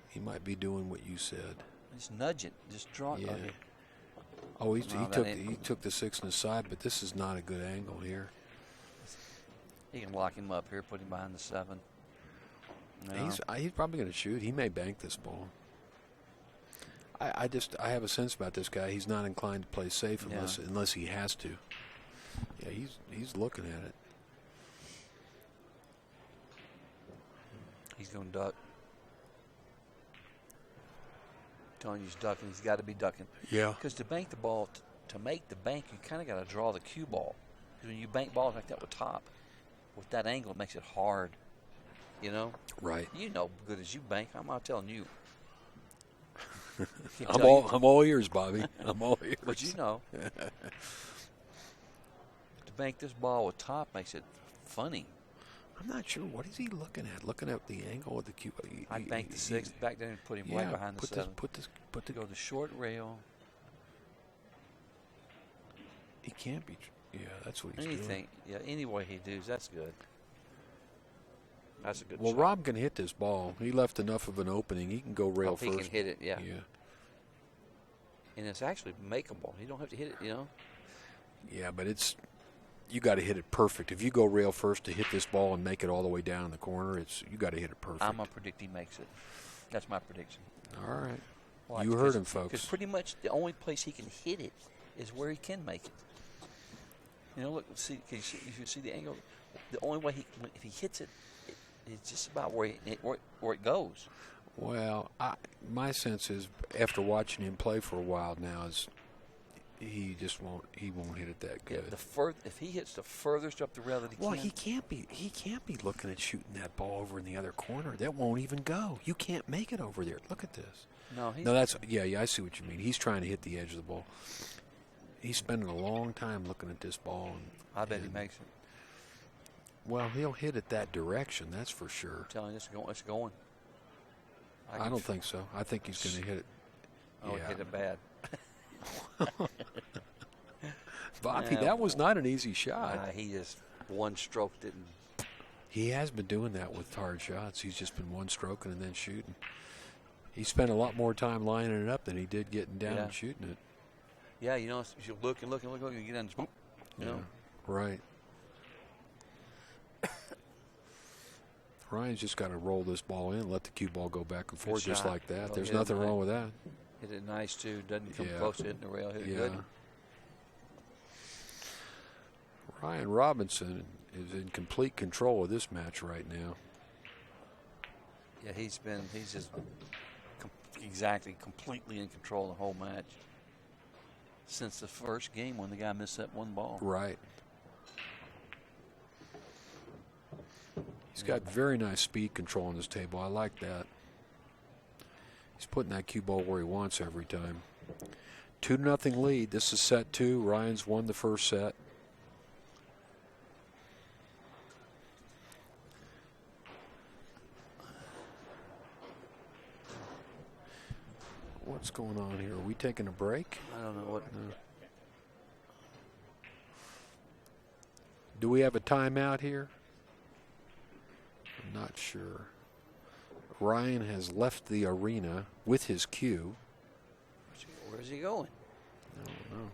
He might be doing what you said. Just nudge it. Just draw it. Yeah. Okay. Oh, he took the 6 on the side, but this is not a good angle here. He can lock him up here, put him behind the 7. No. He's probably going to shoot. He may bank this ball. I have a sense about this guy. He's not inclined to play safe unless he has to. Yeah, he's looking at it. He's going to duck. Telling you he's ducking. He's got to be ducking. Yeah. Because to bank the ball, to make the bank, you kind of got to draw the cue ball. Because when you bank balls like that with top, with that angle, it makes it hard. You know? Right. You know good as you bank. I'm not telling you. I'm all ears, Bobby. I'm all ears. But you know. To bank this ball with top makes it funny. I'm not sure. What is he looking at? Looking at the angle of the cue. I bank the 6 back there and put him right behind the 7. Go the short rail. He can't be. Yeah, that's what he's doing. Yeah, any way he does, that's good. That's a good shot. Well, Rob can hit this ball. He left enough of an opening. He can go rail first. He can hit it, yeah. Yeah. And it's actually makeable. You don't have to hit it, you know. Yeah, but you got to hit it perfect. If you go rail first to hit this ball and make it all the way down in the corner, you got to hit it perfect. I'm gonna predict he makes it. That's my prediction. All right. Well, you heard him, folks. Because pretty much the only place he can hit it is where he can make it. You know, look, if you see the angle, the only way if he hits it, it's just about where it goes. Well, my sense is after watching him play for a while now is he won't hit it that good. Yeah, if he hits the furthest up the rail that he can. Well, he can't be looking at shooting that ball over in the other corner. That won't even go. You can't make it over there. Look at this. No, that's I see what you mean. He's trying to hit the edge of the ball. He's spending a long time looking at this ball. I bet he makes it. Well, he'll hit it that direction, that's for sure. I'm telling you, it's going. I don't think so. I think he's going to hit it. Oh, yeah. Hit it bad. Bobby, that was not an easy shot. He just one stroked it. He has been doing that with hard shots. He's just been one stroking and then shooting. He spent a lot more time lining it up than he did getting down and shooting it. Yeah, you know, you look and you get on, you know. Right. Ryan's just got to roll this ball in, let the cue ball go back and forth just like that. There's nothing wrong with that. Hit it nice, too. Doesn't come close to hitting the rail. Hit it good. Ryan Robinson is in complete control of this match right now. Yeah, he's just completely in control the whole match. Since the first game when the guy missed that one ball. Right. He's got very nice speed control on this table. I like that. He's putting that cue ball where he wants every time. 2-0 lead. This is set 2. Ryan's won the first set. What's going on here? Are we taking a break? I don't know what. No. Do we have a timeout here? I'm not sure. Ryan has left the arena with his cue. Where's he going? I don't know.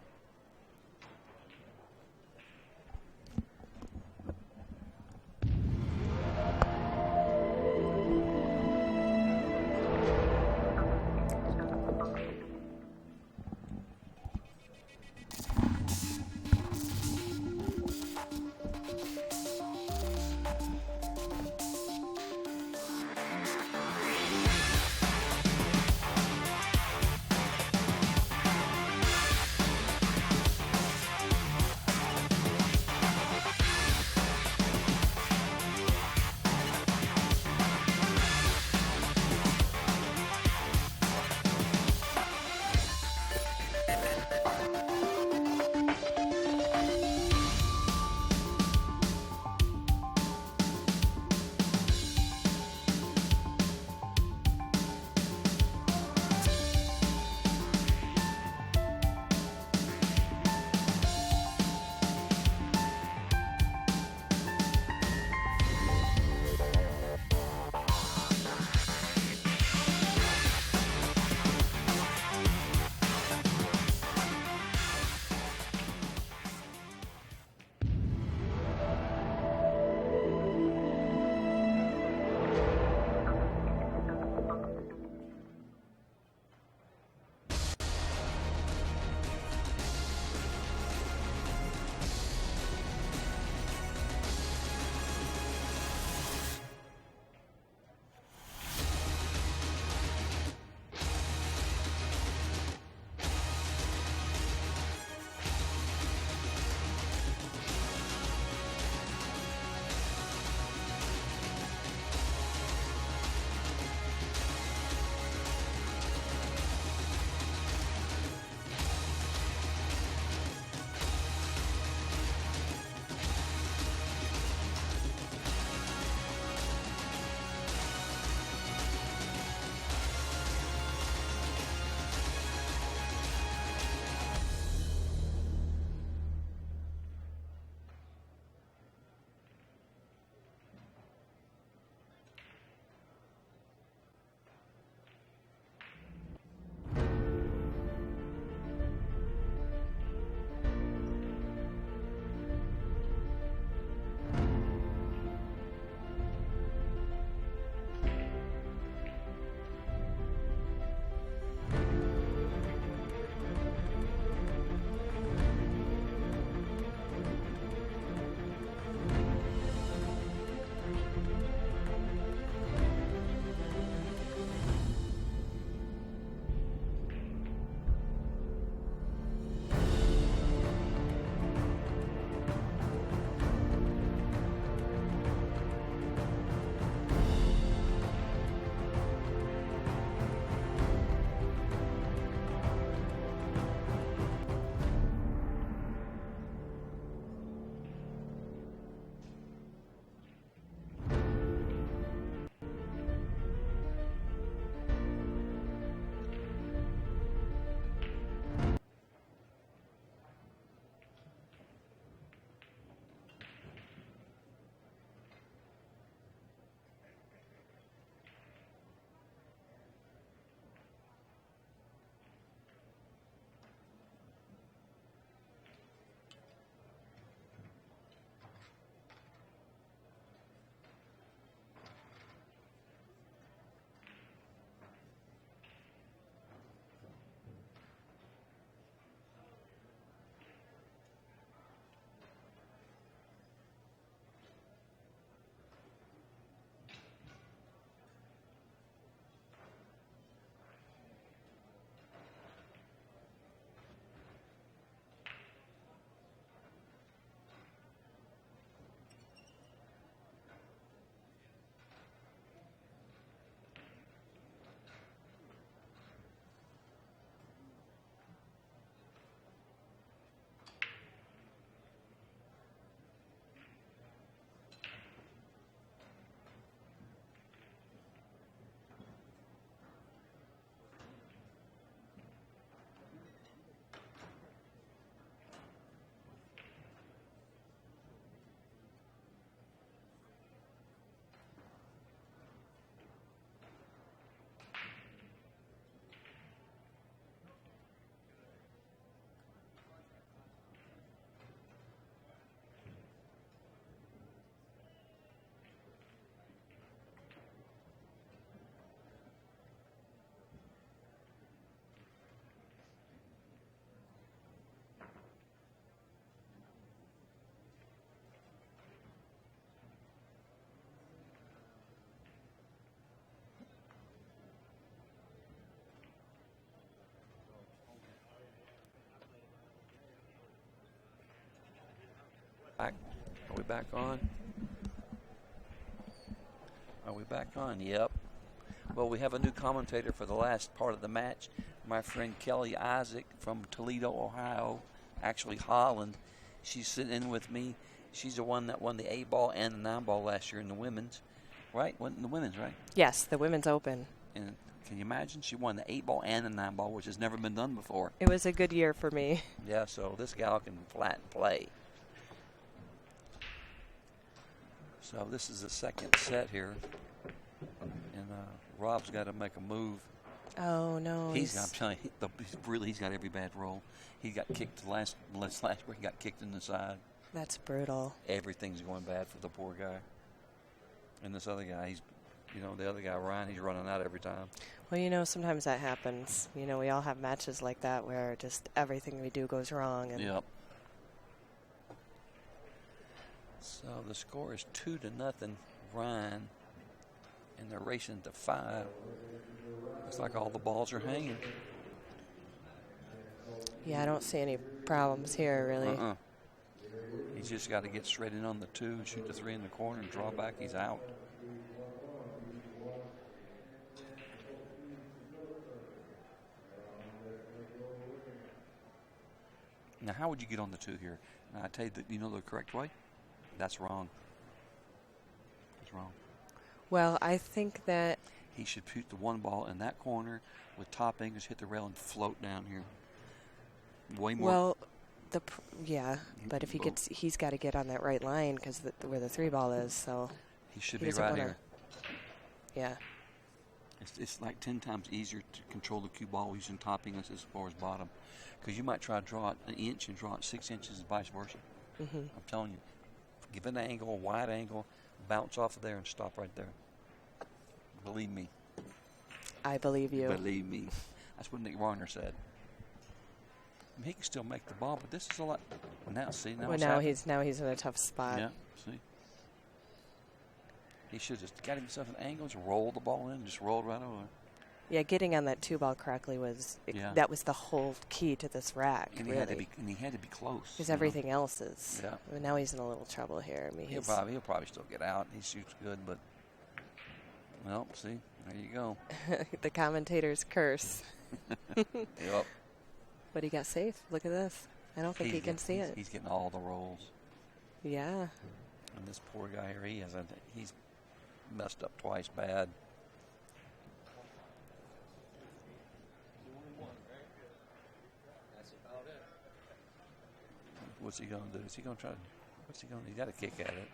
Are we back on? Are we back on? Yep. Well, we have a new commentator for the last part of the match. My friend Kelly Isaac from Toledo, Ohio, actually Holland. She's sitting in with me. She's the one that won the 8-ball and the 9-ball last year in the women's, right? Won the women's, right? Yes, the women's open. And can you imagine? She won the 8-ball and the 9-ball, which has never been done before. It was a good year for me. Yeah, so this gal can flat play. So this is the second set here. And Rob's got to make a move. Oh, no. I'm telling you, he's got every bad roll. He got kicked last where he got kicked in the side. That's brutal. Everything's going bad for the poor guy. And this other guy, the other guy, Ryan, he's running out every time. Well, sometimes that happens. We all have matches like that where just everything we do goes wrong. And Yep. So the score is 2-0, Ryan. And they're racing to 5. Looks like all the balls are hanging. Yeah, I don't see any problems here, really. He's just got to get straight in on the 2 and shoot the 3 in the corner and draw back. He's out. Now, how would you get on the 2 here? Now, I tell you that the correct way. That's wrong. That's wrong. Well, I think that he should shoot the 1 ball in that corner with top English, hit the rail, and float down here. Way more. Well, but if he's got to get on that right line because where the 3 ball is, so he should be right here. Yeah. It's like 10 times easier to control the cue ball using top English as far as bottom, because you might try to draw it an inch and draw it 6 inches and vice versa. Mm-hmm. I'm telling you, give it an angle, a wide angle, bounce off of there and stop right there. Believe me. I believe you. Believe me. That's what Nick Warner said. I mean, he can still make the ball, but this is a lot. Now, see, now he's in a tough spot. Yeah, see. He should have just got himself an angle, just roll the ball in, just rolled right over. Yeah, getting on that 2 ball correctly that was the whole key to this rack. And really. he had to be close. Because everything else is. Yeah. I mean, now he's in a little trouble here. I mean, he'll probably still get out. He shoots good, but well, see, there you go. The commentator's curse. Yep. But he got safe. Look at this. I don't think he can see it. He's getting all the rolls. Yeah. And this poor guy here, he's messed up twice bad. What's he going to do? Is he going to try to... What's he going to... He's got to kick at it.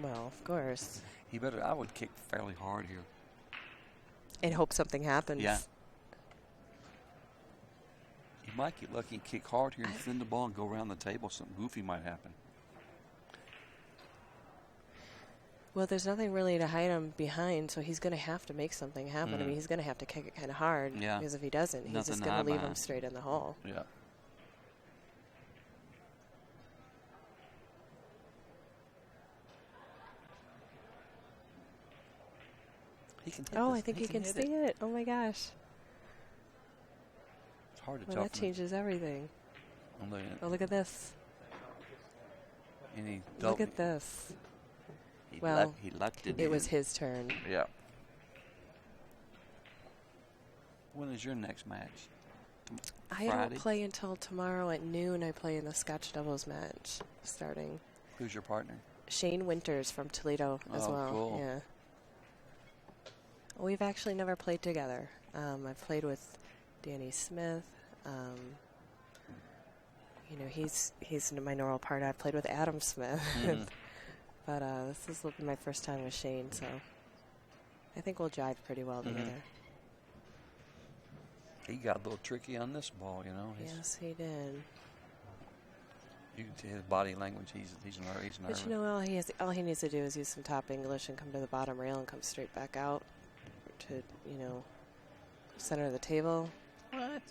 Well, of course. I would kick fairly hard here. And hope something happens. Yeah. He might get lucky and kick hard here and send the ball and go around the table. Something goofy might happen. Well, there's nothing really to hide him behind, so he's going to have to make something happen. I mean, he's going to have to kick it kind of hard. Yeah. Because if he doesn't, he's just going to leave him straight in the hole. Yeah. He can hit this. I think he can see it. Oh, my gosh. It's hard to tell. tell. That changes everything. Look at this. Look at this. He left it. It was his turn. Yeah. When is your next match? I don't play until tomorrow at noon. I play in the Scotch doubles match starting. Who's your partner? Shane Winters from Toledo as well. Cool. Yeah. We've actually never played together. I've played with Danny Smith. He's my normal partner. I've played with Adam Smith. But this will be my first time with Shane, so I think we'll jive pretty well together. He got a little tricky on this ball, Yes, he did. You can see his body language. He's nervous. But all he needs to do is use some top English and come to the bottom rail and come straight back out to center of the table. What?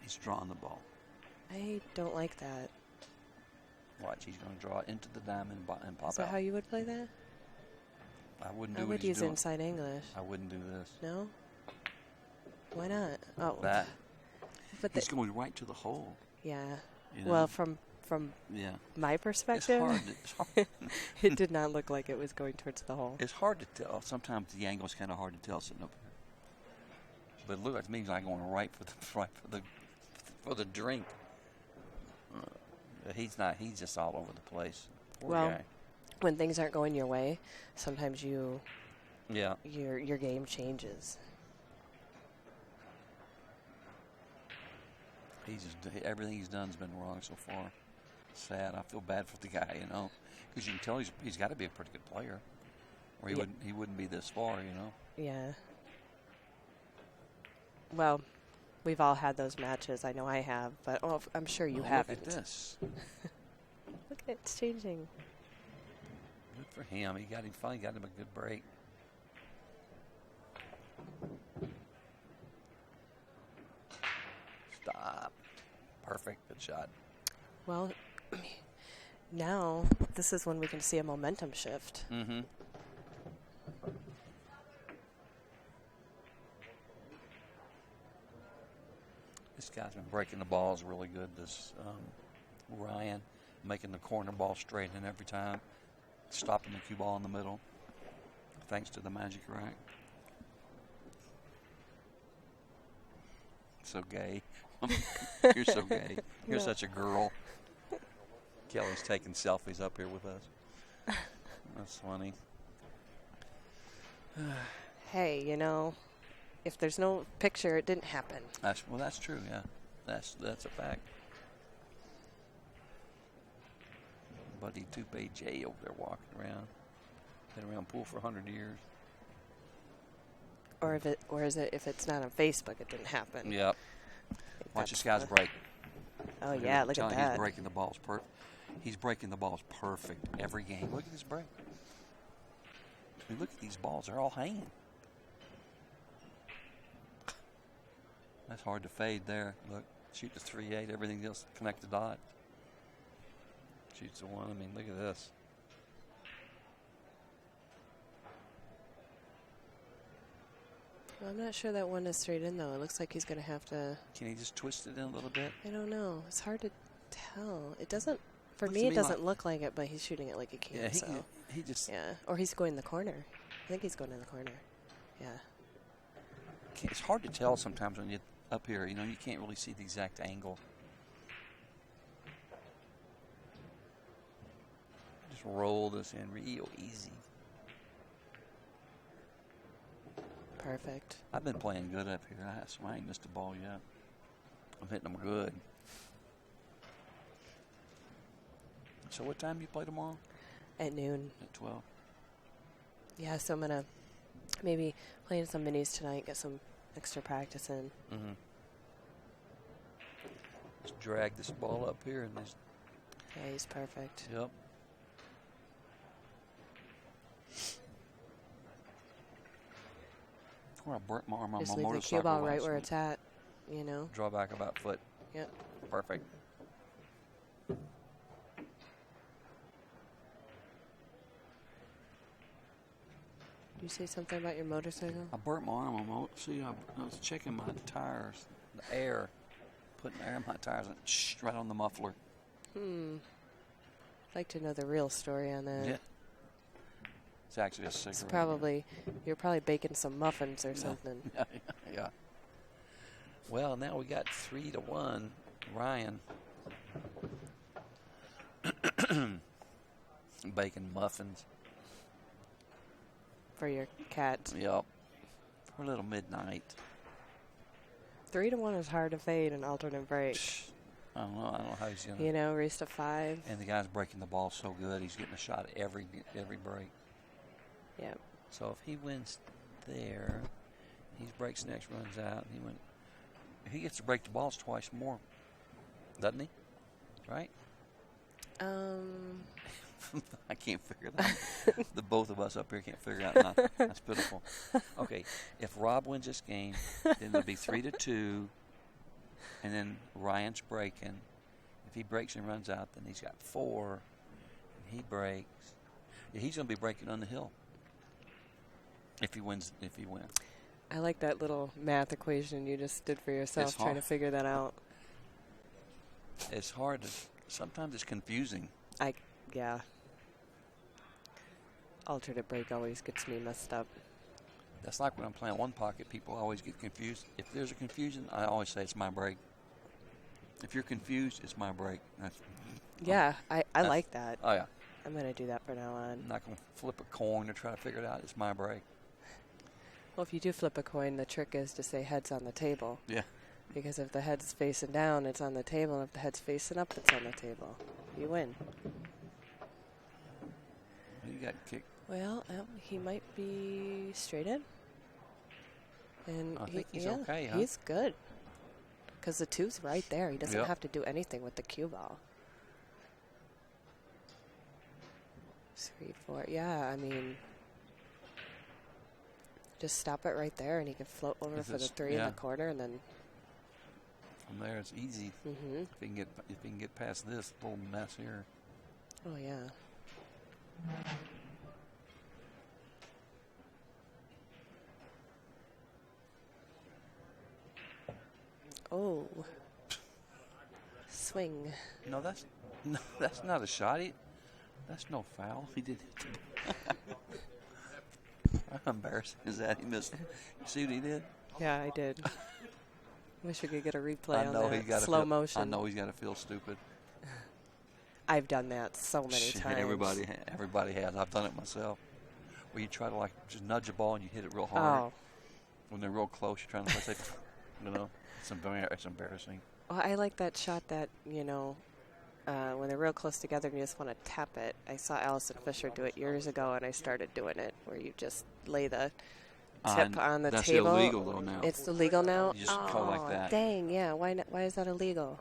He's drawing the ball. I don't like that. Watch, he's going to draw it into the diamond and pop Is that out. how you would play that? I wouldn't do I what would he's use doing. inside English. I wouldn't do this. No? Why not? Oh. That. But he's going right to the hole. Yeah. Well, from from Yeah. my It's perspective, hard. It's hard. it did not look like it was going towards the hole. It's hard to tell. Sometimes the angle's kind of hard to tell sitting up here. But it looked like to me he's like going right for the drink. He's not. He's just all over the place. Poor Well, guy. when things aren't going your way, sometimes Yeah. your game changes. Everything he's done's been wrong so far. Sad. I feel bad for the guy, because you can tell he's got to be a pretty good player, or he wouldn't be this far, Yeah. Well, we've all had those matches. I know I have, but I'm sure you haven't. Look at this. Look at it, it's changing. Good for him. He finally got him a good break. Stop. Perfect. Good shot. Well, now this is when we can see a momentum shift. Mm-hmm. This guy's been breaking the balls really good. This Ryan, making the corner ball straight in every time, stopping the cue ball in the middle, thanks to the magic rack. So gay. You're so gay. You're No. such a girl. Kelly's taking selfies up here with us. That's funny. Hey, if there's no picture, it didn't happen. That's true. Yeah, that's a fact. Buddy Toupee J over there walking around. Been around pool for 100 years. Or if it's not on Facebook, it didn't happen. Yep. Watch this guy's break. Oh yeah, look at that. He's breaking the balls He's breaking the balls perfect every game. Look at this break. I mean, look at these balls. They're all hanging. That's hard to fade there. Look, shoot the 3-8. Everything else connect the dot. Shoots the 1. I mean, look at this. Well, I'm not sure that one is straight in, though. It looks like he's going to have to... Can he just twist it in a little bit? I don't know. It's hard to tell. It doesn't... For Looks me, to it me doesn't like- look like it, but he's shooting it like he can. Yeah, so. he just... Yeah. Or he's going in the corner. I think he's going in the corner. Yeah. It's hard to tell sometimes when you're up here. You can't really see the exact angle. Just roll this in real easy. Perfect. I've been playing good up here. I ain't missed a ball yet. I'm hitting them good. So what time do you play tomorrow? At noon. At 12. Yeah, so I'm going to maybe play in some minis tonight, get some extra practice in. Mm-hmm. Just drag this ball up here and just... Yeah, he's perfect. Yep. Where I burnt my arm on Just my leave the motorcycle cue ball right last where week. it's at, Draw back about foot. Yep. Perfect. You say something about your motorcycle? I burnt my arm on my... See, I was checking my tires, the air, putting air in my tires, and right on the muffler. I'd like to know the real story on that. Yeah. It's actually a cigarette. It's probably, you're probably baking some muffins or something. Yeah. Well, now we got 3-1. Ryan. Baking muffins. For your cat. Yep. For a little midnight. 3-1 is hard to fade in alternate break. I don't know how he's going to. Race to 5. And the guy's breaking the ball so good. He's getting a shot at every break. Yep. So if he wins there, he breaks next, runs out. He gets to break the balls twice more, doesn't he? Right? I can't figure that. The both of us up here can't figure out nothing. That's pitiful. Okay, if Rob wins this game, then it'll be 3-2, and then Ryan's breaking. If he breaks and runs out, then he's got 4, and he breaks. Yeah, he's going to be breaking on the hill. If he wins. I like that little math equation you just did for yourself, It's trying hard. to figure that out. It's hard to sometimes it's confusing. Yeah. Alternate break always gets me messed up. That's like when I'm playing one pocket, people always get confused. If there's a confusion, I always say it's my break. If you're confused, it's my break. Yeah, I like that. Oh, yeah. I'm going to do that from now on. I'm not going to flip a coin or try to figure it out. It's my break. Well, if you do flip a coin, the trick is to say heads on the table. Yeah. Because if the head's facing down, it's on the table. And if the head's facing up, it's on the table. You win. You got kicked. Well, he might be straight in. And I think he's okay, huh? He's good. Because the 2's right there. He doesn't Yep. have to do anything with the cue ball. 3, 4. Yeah, I mean, just stop it right there, and he can float over for the 3 in the corner, and then from there it's easy. Mm-hmm. If he can get past this little mess here. Oh yeah. Oh. Swing. No, that's not a shot. That's no foul. He did. How embarrassing is that? He missed. You see what he did? Yeah, I did. Wish we could get a replay I know on he that got slow motion. I know he's got to feel stupid. I've done that so many times. Everybody has. I've done it myself. Where you try to just nudge a ball and you hit it real hard. Oh. When they're real close, you're trying to say, it's embarrassing. Well, I like that shot that, when they're real close together and you just want to tap it. I saw Allison Fisher do it years ago, and I started doing it, where you just lay the tip on the table. That's illegal, though, now. It's illegal now? You just go like that. Dang, yeah. Why is that illegal?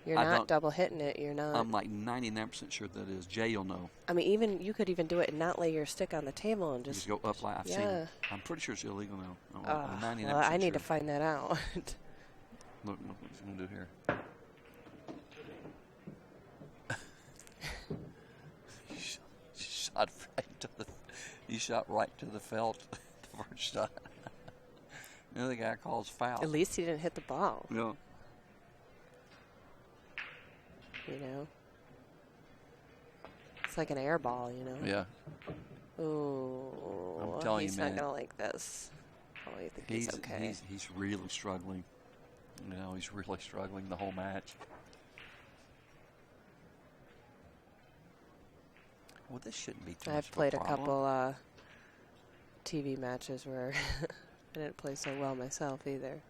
You're not double hitting it. You're not. I'm like 99% sure that is. Jay will know. I mean, you could even do it and not lay your stick on the table and just go up like I've seen it. I'm pretty sure it's illegal now. I'm 99% well, I need sure. to find that out. Look what he's going to do here. He shot right to the felt the first shot. The other guy calls foul. At least he didn't hit the ball. No. It's like an air ball, Yeah. Ooh. I'm telling he's you, man. not going to like this. Oh, you think he's okay? He's really struggling. He's really struggling the whole match. Well, this shouldn't be too much I've played of a couple TV matches where I didn't play so well myself either.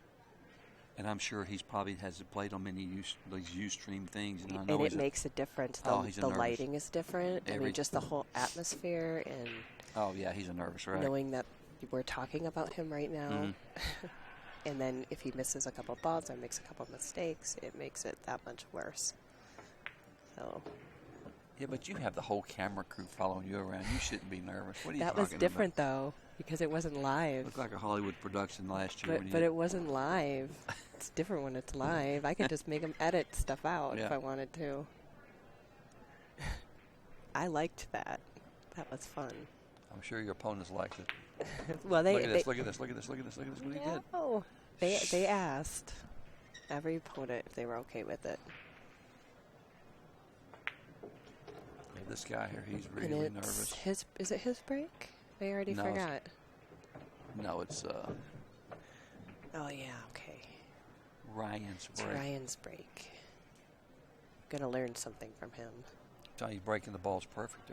And I'm sure he's probably has played on many these Ustream things. And I And know it makes a difference. The lighting is different. Just the whole atmosphere and. Oh yeah, he's a nervous wreck. Knowing that we're talking about him right now, and then if he misses a couple balls or makes a couple mistakes, it makes it that much worse. So. Yeah, but you have the whole camera crew following you around. You shouldn't be nervous. What are you talking about? That was different though, because it wasn't live. It looked like a Hollywood production last year. But it wasn't live. It's different when it's live. I could just make them edit stuff out if I wanted to. I liked that. That was fun. I'm sure your opponents liked it. Well, look at this. Look at this. What he did. Oh, they asked every opponent if they were okay with it. Yeah, this guy here, he's really nervous. Is it his break? I already forgot. No, it's. Oh yeah, okay. Ryan's break. It's Ryan's break. Gonna learn something from him. He's breaking the balls perfect.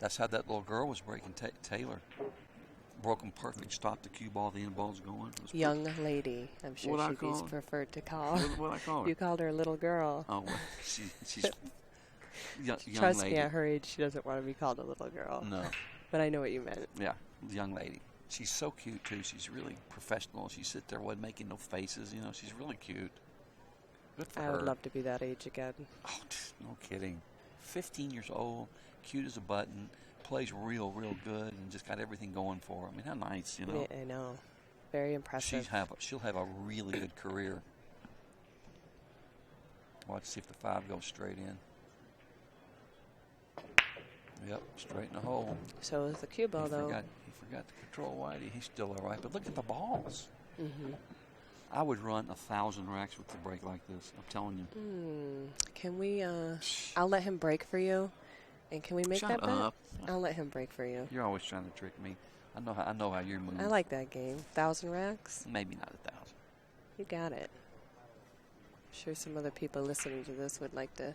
That's how that little girl was breaking Taylor. Broke them perfect. Stopped the cue ball. The end ball's going. Young lady. I'm sure she's preferred to call. What I call her? You called her a little girl. Oh, well, she's young Trust lady. me, at her age, she doesn't want to be called a little girl. No. But I know what you meant. Yeah, young lady. She's so cute too. She's really professional. She sit there, wasn't making no faces. She's really cute. Good for her. I would love to be that age again. Oh, no kidding. 15 years old, cute as a button, plays real good, and just got everything going for her. I mean, how nice, I know. Very impressive. She'll have a really good career. Watch, see if the 5 goes straight in. Yep, straight in the hole. So is the cue ball, though. He forgot to control Whitey. He's still all right. But look at the balls. Mm-hmm. I would run 1,000 racks with the break like this. I'm telling you. Can we? I'll let him break for you. And can we make that bet? Up. I'll let him break for you. You're always trying to trick me. I know how you're moving. I like that game. 1,000 racks? Maybe not 1,000. You got it. I'm sure some other people listening to this would like to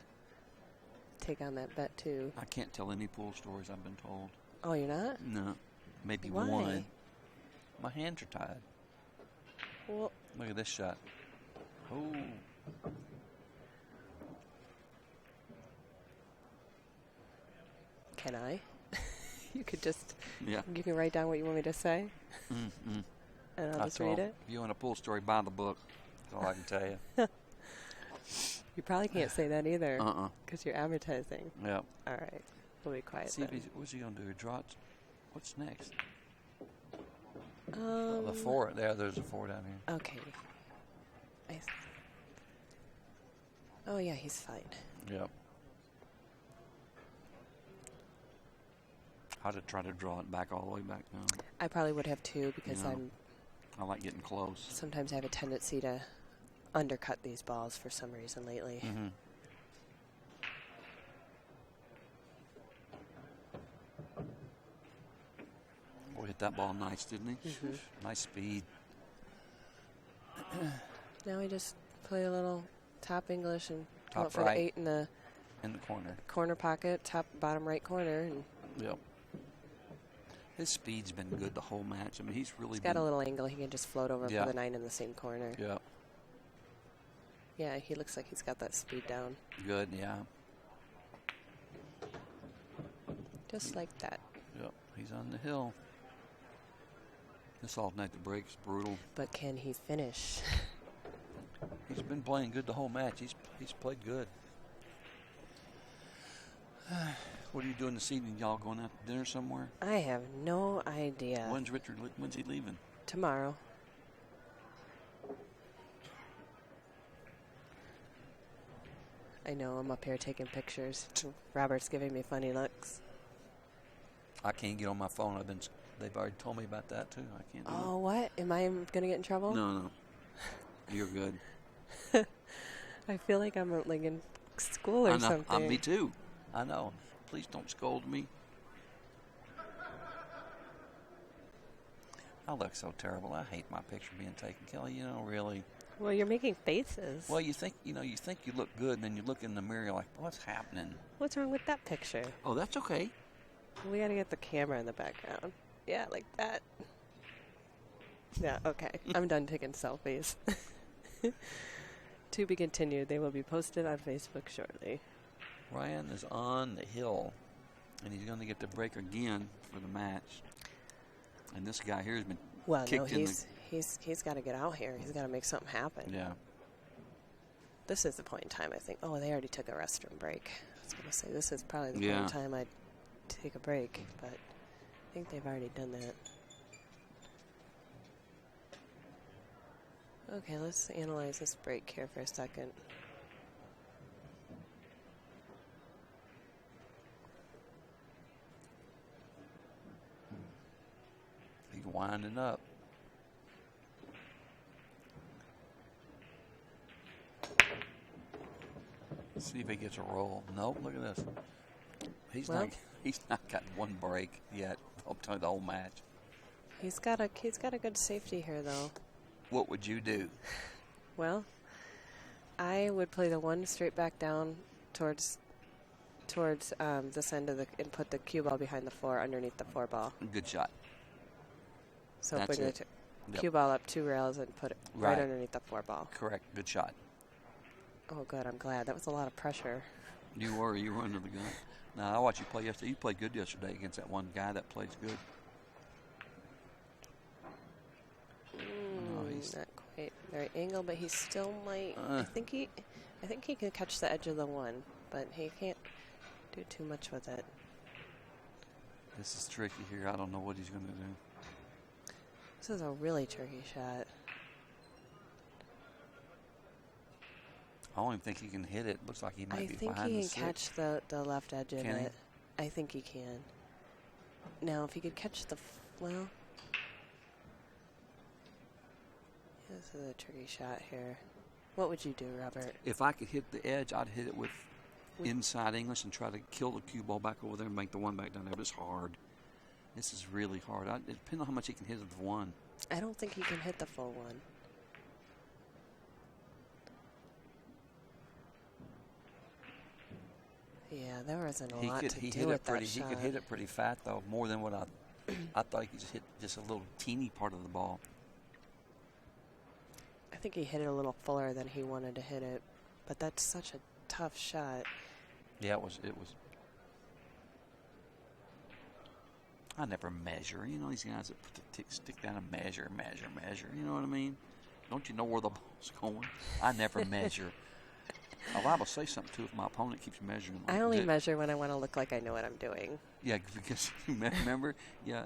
take on that bet too. I can't tell any pool stories, I've been told. Oh, you're not? No. Maybe Why? one. My hands are tied. Well, look at this shot. Oh. Can I? You could just, yeah. You can write down what you want me to say. And I'll just read it. If you want a pool story, buy the book. That's all I can tell you. You probably can't say that either. Because you're advertising. Yeah. All right. We'll be quiet. See then. what's he going to do? Draw it. What's next? The the 4. There's a 4 down here. Okay. Oh, yeah, he's fine. Yep. I'd try to draw it back all the way back now. I probably would have too because I like getting close. Sometimes I have a tendency to undercut these balls for some reason lately. Boy, hit that ball nice, didn't he? Nice speed. Now we just play a little top English and come Top up for right. the 8 in the corner pocket, bottom right corner. And yep. His speed's been good the whole match. I mean, he's got a little angle. He can just float over for the 9 in the same corner. Yep. Yeah, he looks like he's got that speed down. Good, yeah. Just like that. Yep, he's on the hill. This alternate break's brutal. But can he finish? He's been playing good the whole match. He's played good. What are you doing this evening? Y'all going out to dinner somewhere? I have no idea. When's he leaving? Tomorrow. I know, I'm up here taking pictures. Robert's giving me funny looks. I can't get on my phone. They've already told me about that too. I can't do it. Oh, what? Am I going to get in trouble? No. You're good. I feel like I'm like in school or something. Me too. I know. Please don't scold me. I look so terrible. I hate my picture being taken, Kelly. Really. Well, you're making faces. Well, you think you look good, and then you look in the mirror like, what's happening? What's wrong with that picture? Oh, that's okay. We got to get the camera in the background. Yeah, like that. Yeah, okay. I'm done taking selfies. To be continued. They will be posted on Facebook shortly. Ryan is on the hill, and he's going to get the break again for the match. And this guy here has been kicked in the... He's got to get out here. He's got to make something happen. Yeah. This is the point in time, I think. Oh, they already took a restroom break. I was going to say, this is probably the point in time I'd take a break, but I think they've already done that. Okay, let's analyze this break here for a second. He's winding up. Let's see if he gets a roll. Nope, look at this. He's not got one break yet up to the whole match. He's got a good safety here though. What would you do? Well, I would play the 1 straight back down towards this end of and put the cue ball behind the 4 underneath the 4 ball. Good shot. So bring the cue ball up 2 rails and put it right underneath the 4 ball. Correct. Good shot. Oh, good. I'm glad. That was a lot of pressure. You were under the gun. Now, I watched you play yesterday. You played good yesterday against that one guy that plays good. No, he's not quite the right angle, but he still might. I think he can catch the edge of the 1, but he can't do too much with it. This is tricky here. I don't know what he's going to do. This is a really tricky shot. I don't even think he can hit it. Looks like he might be behind the 6. I think he can catch the left edge of it. I think he can. Now, if he could catch the... Well... This is a tricky shot here. What would you do, Robert? If I could hit the edge, I'd hit it with inside English and try to kill the cue ball back over there and make the one back down there. But it's hard. This is really hard. It depends on how much he can hit at the one. I don't think he can hit the full one. Yeah, there wasn't a lot to do with that shot. He could hit it pretty fat, though, more than what I thought he could just hit just a little teeny part of the ball. I think he hit it a little fuller than he wanted to hit it, but that's such a tough shot. Yeah, it was. I never measure. You know, these guys that stick down and measure. You know what I mean? Don't you know where the ball's going? I never measure. I'm liable to say something, too, if my opponent keeps measuring. I only measure when I want to look like I know what I'm doing. Yeah, because remember, you'll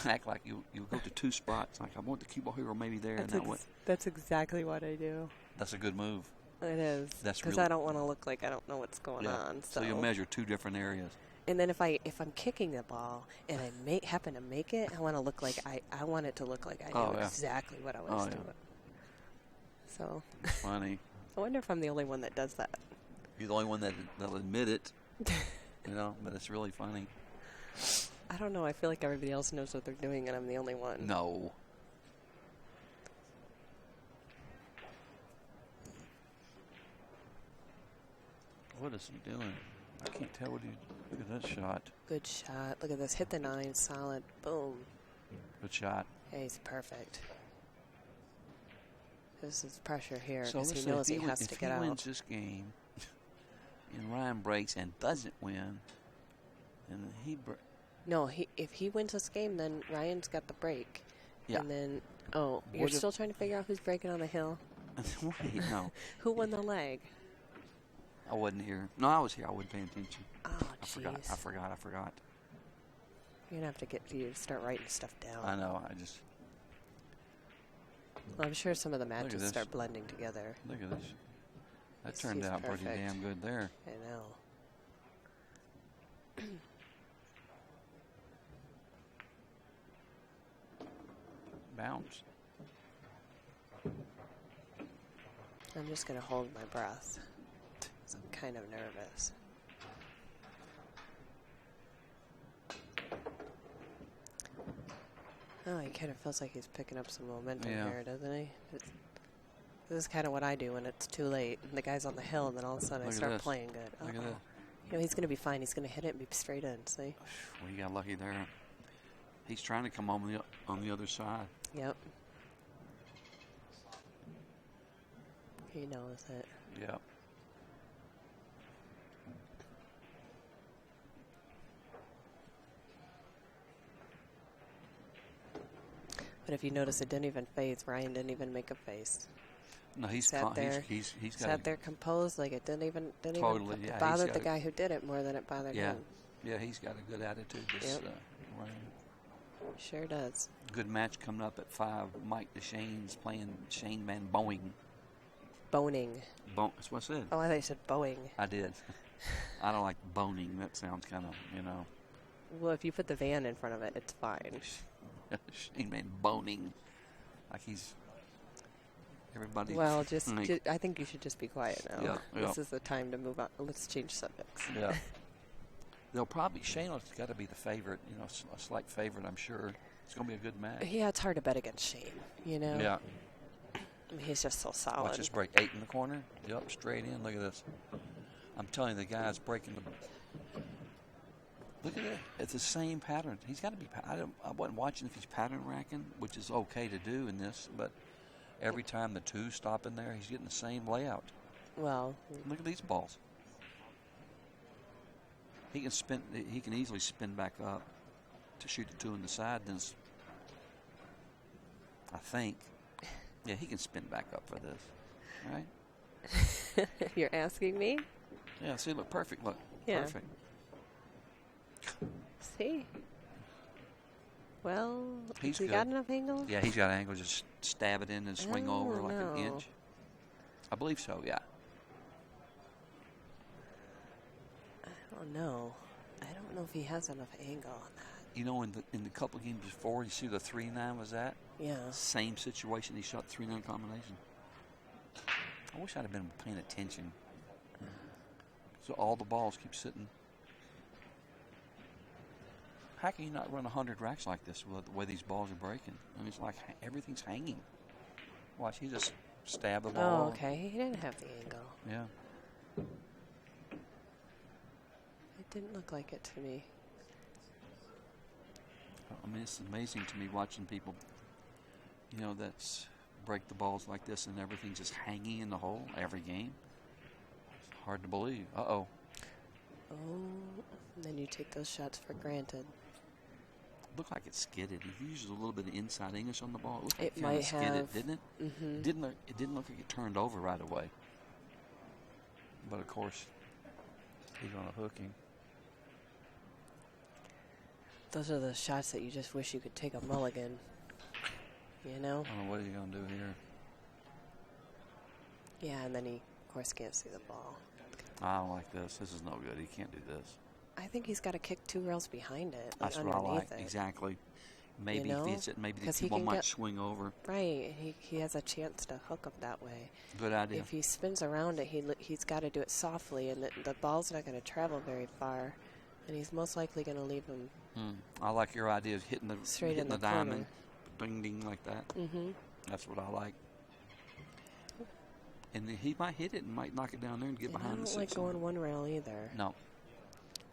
act like you'll go to two spots. Like, I want the cue ball here or maybe there. That's exactly what I do. That's a good move. It is. That's because really, I don't want to look like I don't know what's going on. So you'll measure two different areas. And then if I'm kicking the ball and I happen to make it, I want to look like I want it to look like I knew exactly what I was doing. So funny. I wonder if I'm the only one that does that. You're the only one that'll admit it. You know, but it's really funny. I don't know. I feel like everybody else knows what they're doing, and I'm the only one. No. What is he doing? I can't tell what he. Look at that shot. Good shot. Look at this. Hit the 9. Solid. Boom. Good shot. Yeah, he's perfect. This is pressure here So because he knows he has to get out. If he wins this game, and Ryan breaks and doesn't win, and no, if he wins this game, then Ryan's got the break. Yeah. And then, you're still trying to figure out who's breaking on the hill? Wait, no. Who won the leg? I wasn't here. No, I was here. I wasn't paying attention. Oh, jeez. I forgot. You're going to have to start writing stuff down. I know. Well, I'm sure some of the matches start blending together. Look at this. That turned out pretty damn good there. I know. Bounce. I'm just going to hold my breath. I'm kind of nervous. Oh, he kind of feels like he's picking up some momentum here, doesn't he? This is kind of what I do when it's too late. And the guy's on the hill, and then all of a sudden I start playing good. Look at that. You know, he's going to be fine. He's going to hit it and be straight in, see? Well, you got lucky there. He's trying to come on the other side. Yep. He knows it. Yep. But if you notice, it didn't even phase. Ryan didn't even make a face. No, he's sat there. He's sat there composed, like it didn't even bother the guy who did it more than it bothered him. Yeah, he's got a good attitude. Ryan. Sure does. Good match coming up at 5. Mike DeShane's playing Shane Van Boeing. Boning. That's what I said. Oh, I thought you said Boeing. I did. I don't like boning. That sounds kind of, Well, if you put the van in front of it, it's fine. Shane Van Boning. Like he's everybody. Well, I think you should just be quiet now. Yeah. This is the time to move on. Let's change subjects. Yeah. Shane has got to be the favorite, a slight favorite, I'm sure. It's going to be a good match. Yeah, it's hard to bet against Shane, Yeah. I mean, he's just so solid. Watch this break. 8 in the corner. Yep, straight in. Look at this. I'm telling you, the guy's breaking the... Look at that. It's the same pattern. He's got to be... I wasn't watching if he's pattern racking, which is okay to do in this, but every time the 2 stop in there, he's getting the same layout. Well... Look at these balls. He can easily spin back up to shoot the 2 in the side. Then I think... Yeah, he can spin back up for this, right? You're asking me? Yeah, see, look, perfect, look. Yeah. Perfect. See? Well, he's he got enough angle? Yeah, he's got angle. Just stab it in and swing over like an inch. I believe so, yeah. I don't know. I don't know if he has enough angle on that. You know, in the couple of games before, you see the 3-9 was that? Yeah. Same situation. He shot 3-9 combination. I wish I'd have been paying attention. So all the balls keep sitting. How can you not run 100 racks like this with the way these balls are breaking? I mean, it's like everything's hanging. Watch, he just stabbed the ball. Oh, okay. He didn't have the angle. Yeah. It didn't look like it to me. I mean, it's amazing to me watching people, you know, that's break the balls like this and everything's just hanging in the hole every game. It's hard to believe. Uh-oh. Oh, and then you take those shots for granted. Looked like it skidded. He used a little bit of inside English on the ball. It looked like It might skidded, have. didn't it? Mm-hmm. It didn't look like it turned over right away. But of course, he's on a hooking. Those are the shots that you just wish you could take a mulligan. You know? I don't know what he's going to do here. Yeah, and then he, of course, can't see the ball. I don't like this. This is no good. He can't do this. I think he's got to kick 2 rails behind it. That's what I like. It. Exactly. Maybe if he hits it, maybe the 'Cause he ball can might get- swing over. Right, he has a chance to hook him that way. Good idea. If he spins around it, he's got to do it softly, and the ball's not going to travel very far, and he's most likely going to leave him I like your idea of hitting straight in the diamond, ding ding like that. Mm-hmm. That's what I like. And he might hit it and might knock it down there and get behind the I don't 6. like going 1 rail either. No,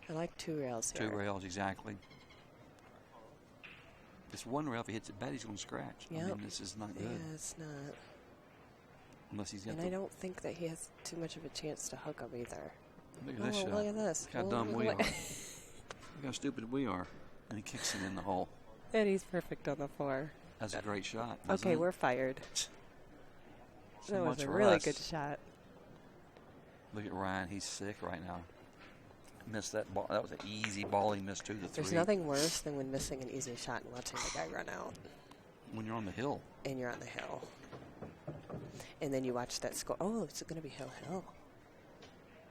I like 2 rails here. 2 rails exactly. This 1 rail, if he hits it bad, he's going to scratch. I Yep. mean, this is not good. Yeah, it's not. Unless he's got And I don't think that he has too much of a chance to hook him either. Look at this shot. Look at this. Look how dumb we are. Look how stupid we are. And he kicks it in the hole. And he's perfect on the 4. That's a great shot. Isn't Okay, it? we're fired. So That was much a for really us. good shot. Look at Ryan. He's sick right now. Missed that ball. That was an easy ball he missed, too, the 3. There's nothing worse than when missing an easy shot and watching the guy run out. When you're on the hill. And you're on the hill. And then you watch that score. Oh, it's going to be hill.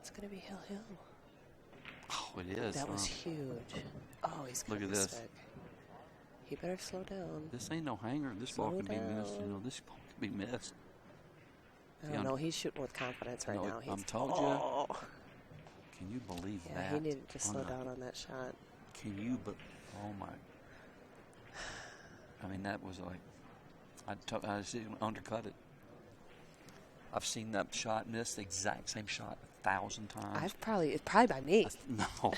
It's going to be hill. Oh, it is. That was huh? huge. Oh, he's Look got at the this. stick. He better slow down. This ain't no hanger. This ball Slow can be missed. You down. know, this ball can be missed. I don't know. He's shooting with confidence right No, now. I'm told you. Oh. Can you believe Yeah, that? he needed to slow On the- down on that shot. Can you? But oh my! I mean, that was like I see him undercut it. I've seen that shot miss, the exact same shot 1,000 times. It's probably by me. No,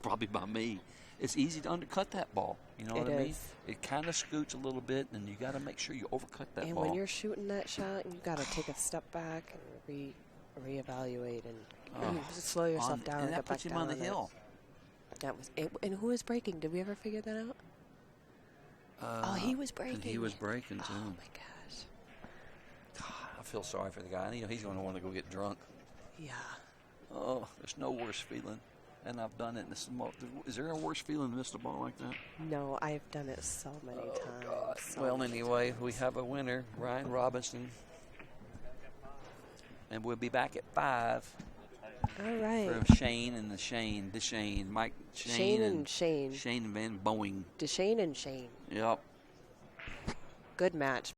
probably by me. It's easy to undercut that ball. You know what I mean? is. It kind of scoots a little bit, and you got to make sure you overcut that And ball. when you're shooting that shot, you got to take a step back and reevaluate and just slow yourself down and and that get back puts him down on the it. hill. That was it. And who was breaking? Did we ever figure that out? Oh, he was breaking. And he was breaking too. Oh my gosh. I feel sorry for the guy. You know, he's going to want to go get drunk. Yeah. Oh, there's no worse feeling. And I've done it. And is there a worse feeling to miss the ball like that? No, I've done it so many times. So Well, many anyway, times. we have a winner, Ryan Robinson. And we'll be back at 5 All right. for Shane and DeShane, Mike Shane and Shane. Shane and Van Boeing. DeShane and Shane. Yep. Good match.